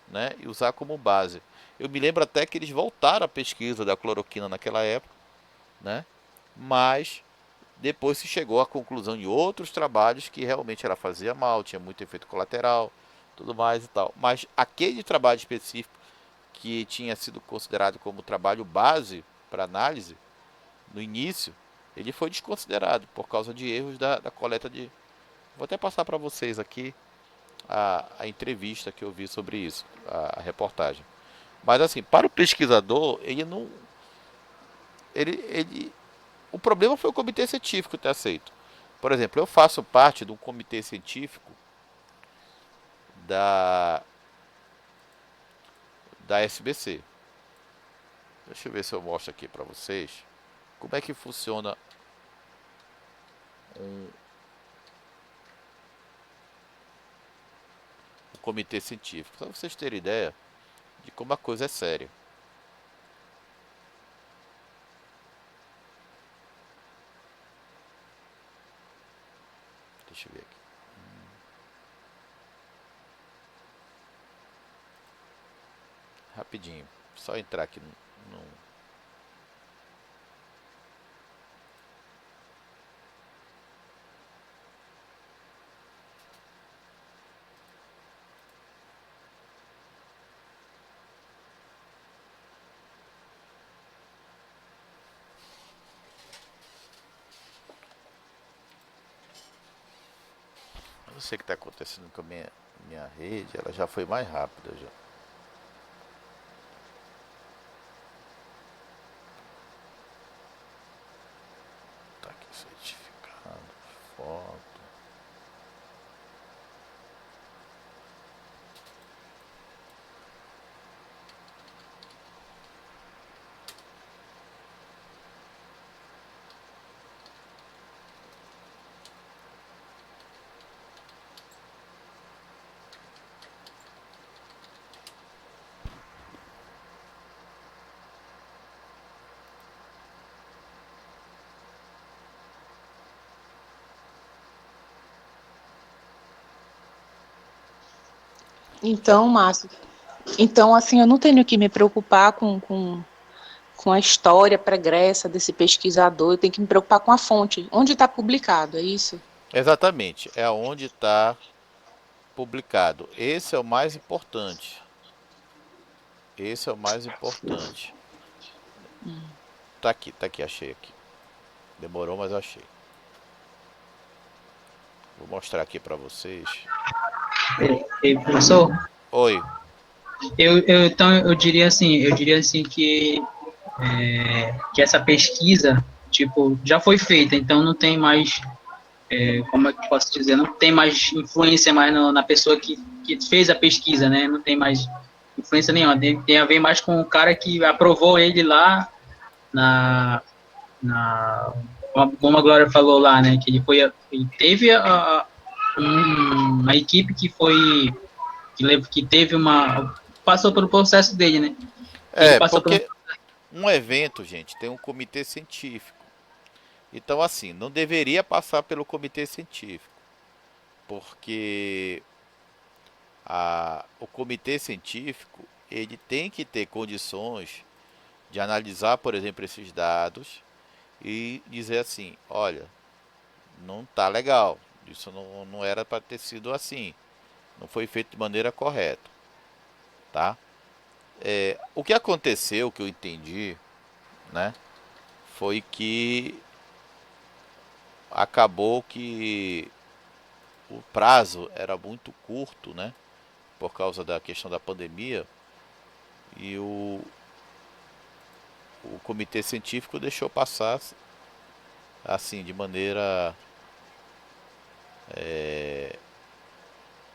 né, e usar como base. Eu me lembro até que eles voltaram à pesquisa da cloroquina naquela época, né, mas depois se chegou à conclusão em outros trabalhos que realmente ela fazia mal, tinha muito efeito colateral, tudo mais e tal. Mas aquele trabalho específico que tinha sido considerado como trabalho base para análise no início, ele foi desconsiderado por causa de erros da coleta de. Vou até passar para vocês aqui a entrevista que eu vi sobre isso, a reportagem. Mas assim, para o pesquisador, ele não. O problema foi o comitê científico ter aceito. Por exemplo, eu faço parte de um comitê científico da, da SBC. Deixa eu ver se eu mostro aqui para vocês como é que funciona um comitê científico. Só para vocês terem ideia de como a coisa é séria. Deixa eu ver aqui. Rapidinho. Só entrar aqui no. Eu não sei o que está acontecendo com a minha rede. Ela já foi mais rápida já. Tá aqui certificado, foto. Então, Márcio, então assim, eu não tenho que me preocupar com a história pregressa desse pesquisador, eu tenho que me preocupar com a fonte, onde está publicado, é isso? Exatamente, é onde está publicado. Esse é o mais importante. Esse é o mais importante. Tá aqui, achei aqui. Demorou, mas eu achei. Vou mostrar aqui para vocês. Professor, Oi. então eu diria assim que essa pesquisa, tipo, já foi feita, então não tem mais, como é que eu posso dizer, não tem mais influência mais na pessoa que fez a pesquisa, né? Não tem mais influência nenhuma. Tem a ver mais com o cara que aprovou ele lá na, como a Glória falou lá, né? Que ele teve uma equipe que teve passou pelo processo dele, né? Ele passou por um. Porque um evento, gente, tem um comitê científico. Então, assim, não deveria passar pelo comitê científico, porque o comitê científico ele tem que ter condições de analisar, por exemplo, esses dados e dizer assim, olha, não tá legal, isso não era para ter sido assim, não foi feito de maneira correta, tá? O que aconteceu, que eu entendi, né, foi que acabou que o prazo era muito curto, né, por causa da questão da pandemia, e o comitê científico deixou passar assim, de maneira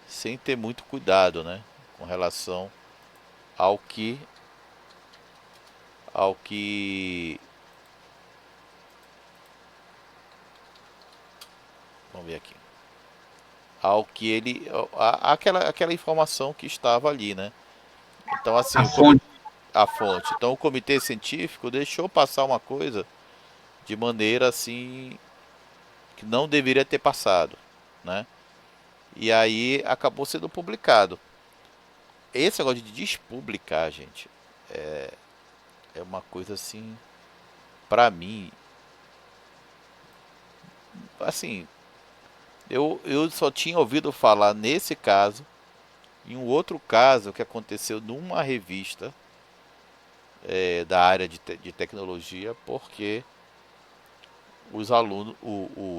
sem ter muito cuidado, né, com relação ao que ao que vamos ver aqui, ao que ele aquela informação que estava ali, né? Então assim, A fonte. a fonte. Então o comitê científico deixou passar uma coisa de maneira assim que não deveria ter passado, né? E aí acabou sendo publicado. Esse negócio de despublicar, gente, é uma coisa assim, pra mim, assim, eu só tinha ouvido falar nesse caso, em um outro caso que aconteceu numa revista da área de tecnologia, porque os alunos,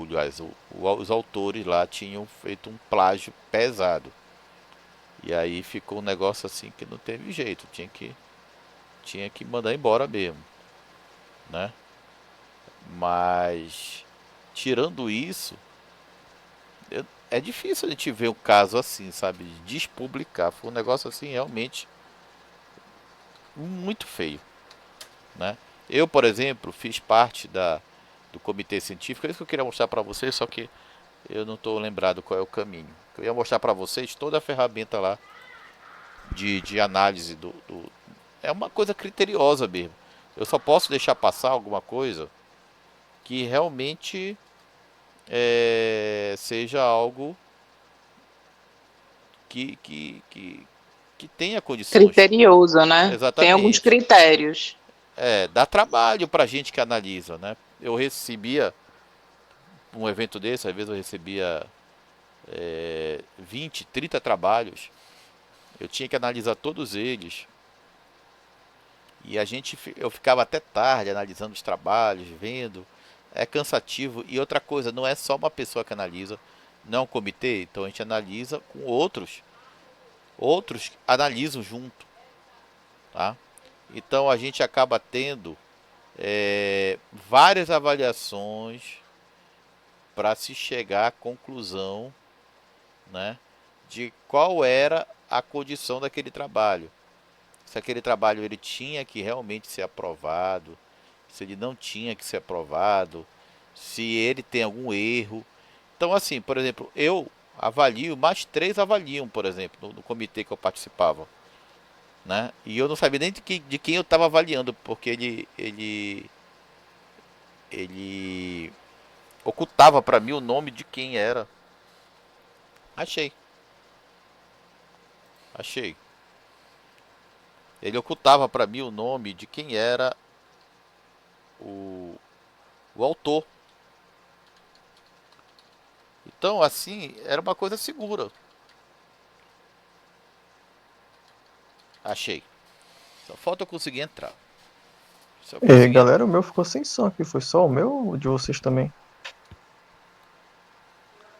aliás, os autores lá tinham feito um plágio pesado. E aí ficou um negócio assim que não teve jeito, tinha que mandar embora mesmo, né? Mas tirando isso, é difícil a gente ver um caso assim, sabe, de despublicar. Foi um negócio assim realmente muito feio, né? Eu, por exemplo, fiz parte do comitê científico, é isso que eu queria mostrar para vocês, só que eu não estou lembrado qual é o caminho. Eu ia mostrar para vocês toda a ferramenta lá de análise é uma coisa criteriosa mesmo. Eu só posso deixar passar alguma coisa que realmente seja algo que, que, que, que tenha condições. Criterioso, né? Tem alguns Exatamente. critérios. Dá trabalho pra gente que analisa, né? Eu recebia um evento desse, às vezes eu recebia 20, 30 trabalhos. Eu tinha que analisar todos eles. E eu ficava até tarde analisando os trabalhos, vendo. É cansativo. E outra coisa, não é só uma pessoa que analisa, não é um comitê, então a gente analisa com outros. Outros analisam junto, tá? Então a gente acaba tendo várias avaliações para se chegar à conclusão, né, de qual era a condição daquele trabalho. Se aquele trabalho ele tinha que realmente ser aprovado, se ele não tinha que ser aprovado, se ele tem algum erro. Então, assim, por exemplo, eu avalio, mais três avaliam, por exemplo, no comitê que eu participava, né? E eu não sabia nem de quem eu estava avaliando, porque ele ocultava para mim o nome de quem era. Achei, achei. Ele ocultava para mim o nome de quem era o, o autor. Então, assim, era uma coisa segura. Achei. Só falta eu conseguir entrar. Se eu conseguir. Galera, o meu ficou sem som aqui. Foi só o meu ou o de vocês também?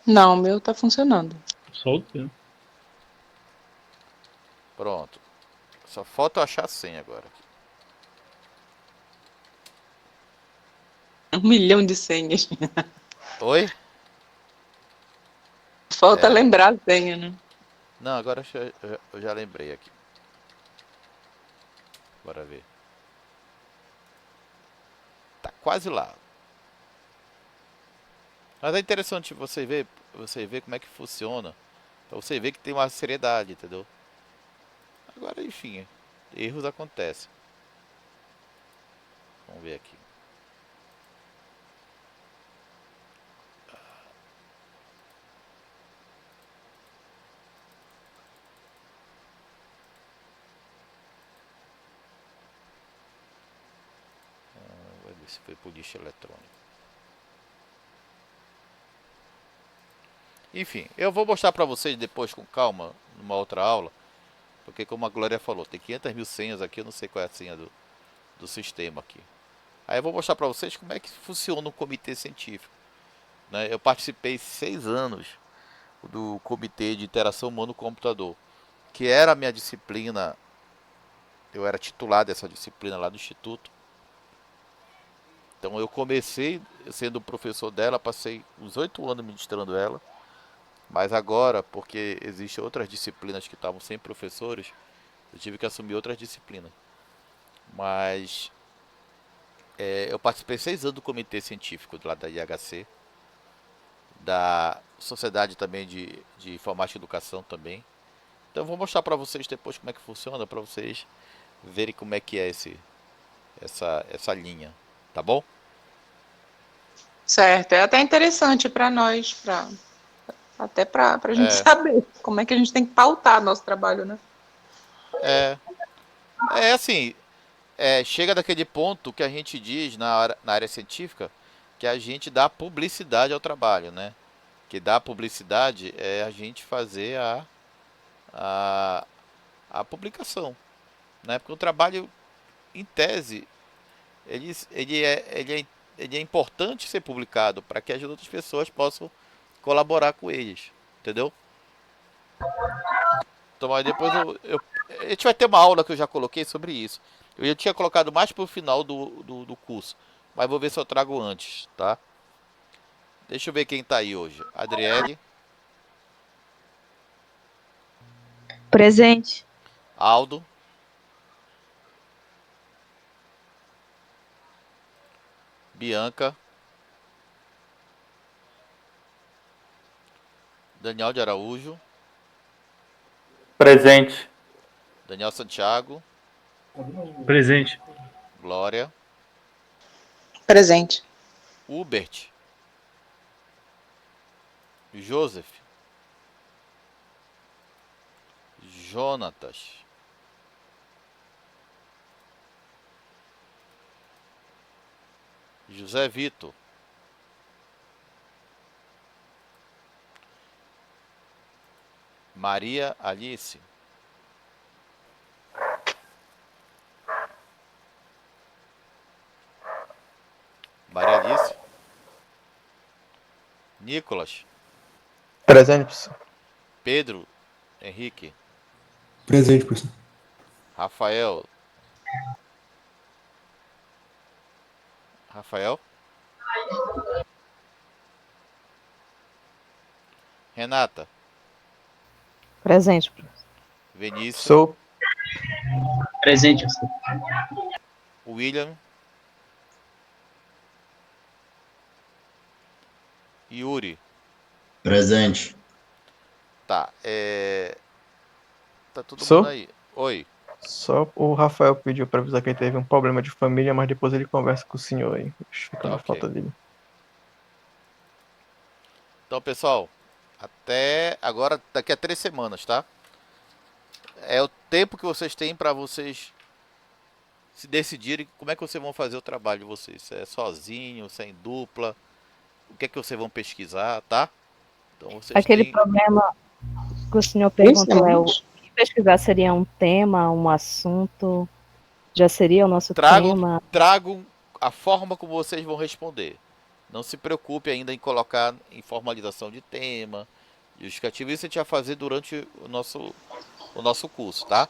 Não, o meu tá funcionando. Só o teu. Pronto. Só falta eu achar a senha agora. 1 milhão de senhas. Oi? Falta lembrar a senha, né? Não, agora eu já lembrei aqui. Bora ver. Tá quase lá. Mas é interessante você ver como é que funciona. Pra você ver que tem uma seriedade, entendeu? Agora, enfim, erros acontecem. Vamos ver aqui. Vai ver se foi por lixo eletrônico. Enfim, eu vou mostrar para vocês depois com calma, numa outra aula, porque como a Glória falou, tem 500 mil senhas aqui, eu não sei qual é a senha do sistema aqui. Aí eu vou mostrar para vocês como é que funciona um comitê científico, né? Eu participei 6 anos do Comitê de Interação Humano-Computador, que era a minha disciplina. Eu era titular dessa disciplina lá do Instituto. Então eu comecei sendo professor dela, passei uns 8 anos ministrando ela. Mas agora, porque existem outras disciplinas que estavam sem professores, eu tive que assumir outras disciplinas. Mas eu participei 6 anos do comitê científico lá da IHC, da Sociedade também de Informática e Educação também. Então eu vou mostrar para vocês depois como é que funciona, para vocês verem como é que é essa linha, tá bom? Certo, é até interessante para nós, até para a gente saber como é que a gente tem que pautar nosso trabalho, né? Assim, chega daquele ponto que a gente diz na área científica que a gente dá publicidade ao trabalho, né? Que dar publicidade é a gente fazer a publicação, né? Porque o trabalho, em tese, ele é importante ser publicado para que as outras pessoas possam colaborar com eles, entendeu? Então aí depois a gente vai ter uma aula que eu já coloquei sobre isso. Eu já tinha colocado mais para o final do curso, mas vou ver se eu trago antes, tá? Deixa eu ver quem tá aí hoje. Adriele, Presente. Aldo, Bianca, Daniel de Araújo, Presente. Daniel Santiago, Presente. Glória, Presente. Hubert, Joseph, Jonatas, José Vitor, Maria Alice, Nicolas, Presente, professor. Pedro Henrique, Presente, professor. Rafael, Renata, Presente, professor. Vinícius, Sou. Presente, professor. William, Yuri. Presente. Tá, tá todo Sou? mundo aí. Oi. Só o Rafael pediu para avisar que ele teve um problema de família, mas depois ele conversa com o senhor aí. Fica na ok. falta dele. Então, pessoal, até agora, daqui a 3 semanas, tá? É o tempo que vocês têm para vocês se decidirem como é que vocês vão fazer o trabalho de vocês. Se é sozinho, se é em dupla, o que é que vocês vão pesquisar, tá? Então, vocês Aquele têm... problema que o senhor perguntou é o que pesquisar seria um tema, um assunto, já seria o nosso tema? Tragam a forma como vocês vão responder. Não se preocupe ainda em colocar em formalização de tema, justificativo. Isso a gente vai fazer durante o nosso curso, tá?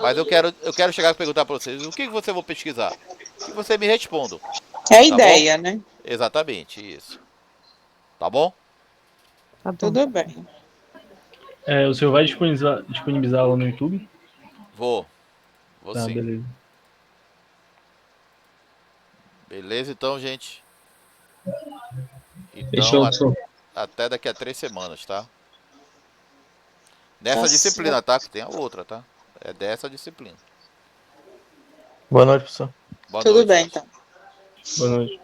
Mas eu quero chegar e perguntar para vocês, o que vocês vão pesquisar? Que vocês me respondam. É a ideia, né? Exatamente, isso. Tá bom? Tá bom. Tudo bem. O senhor vai disponibilizar ela no YouTube? Vou Tá, sim. beleza. Beleza, então, gente? Então, Fechou, professor. até daqui a 3 semanas, tá? Nessa Tá disciplina, tá? Que tem a outra, tá? É dessa disciplina. Boa noite, professor. Boa Tudo noite, bem, gente. então. Boa noite.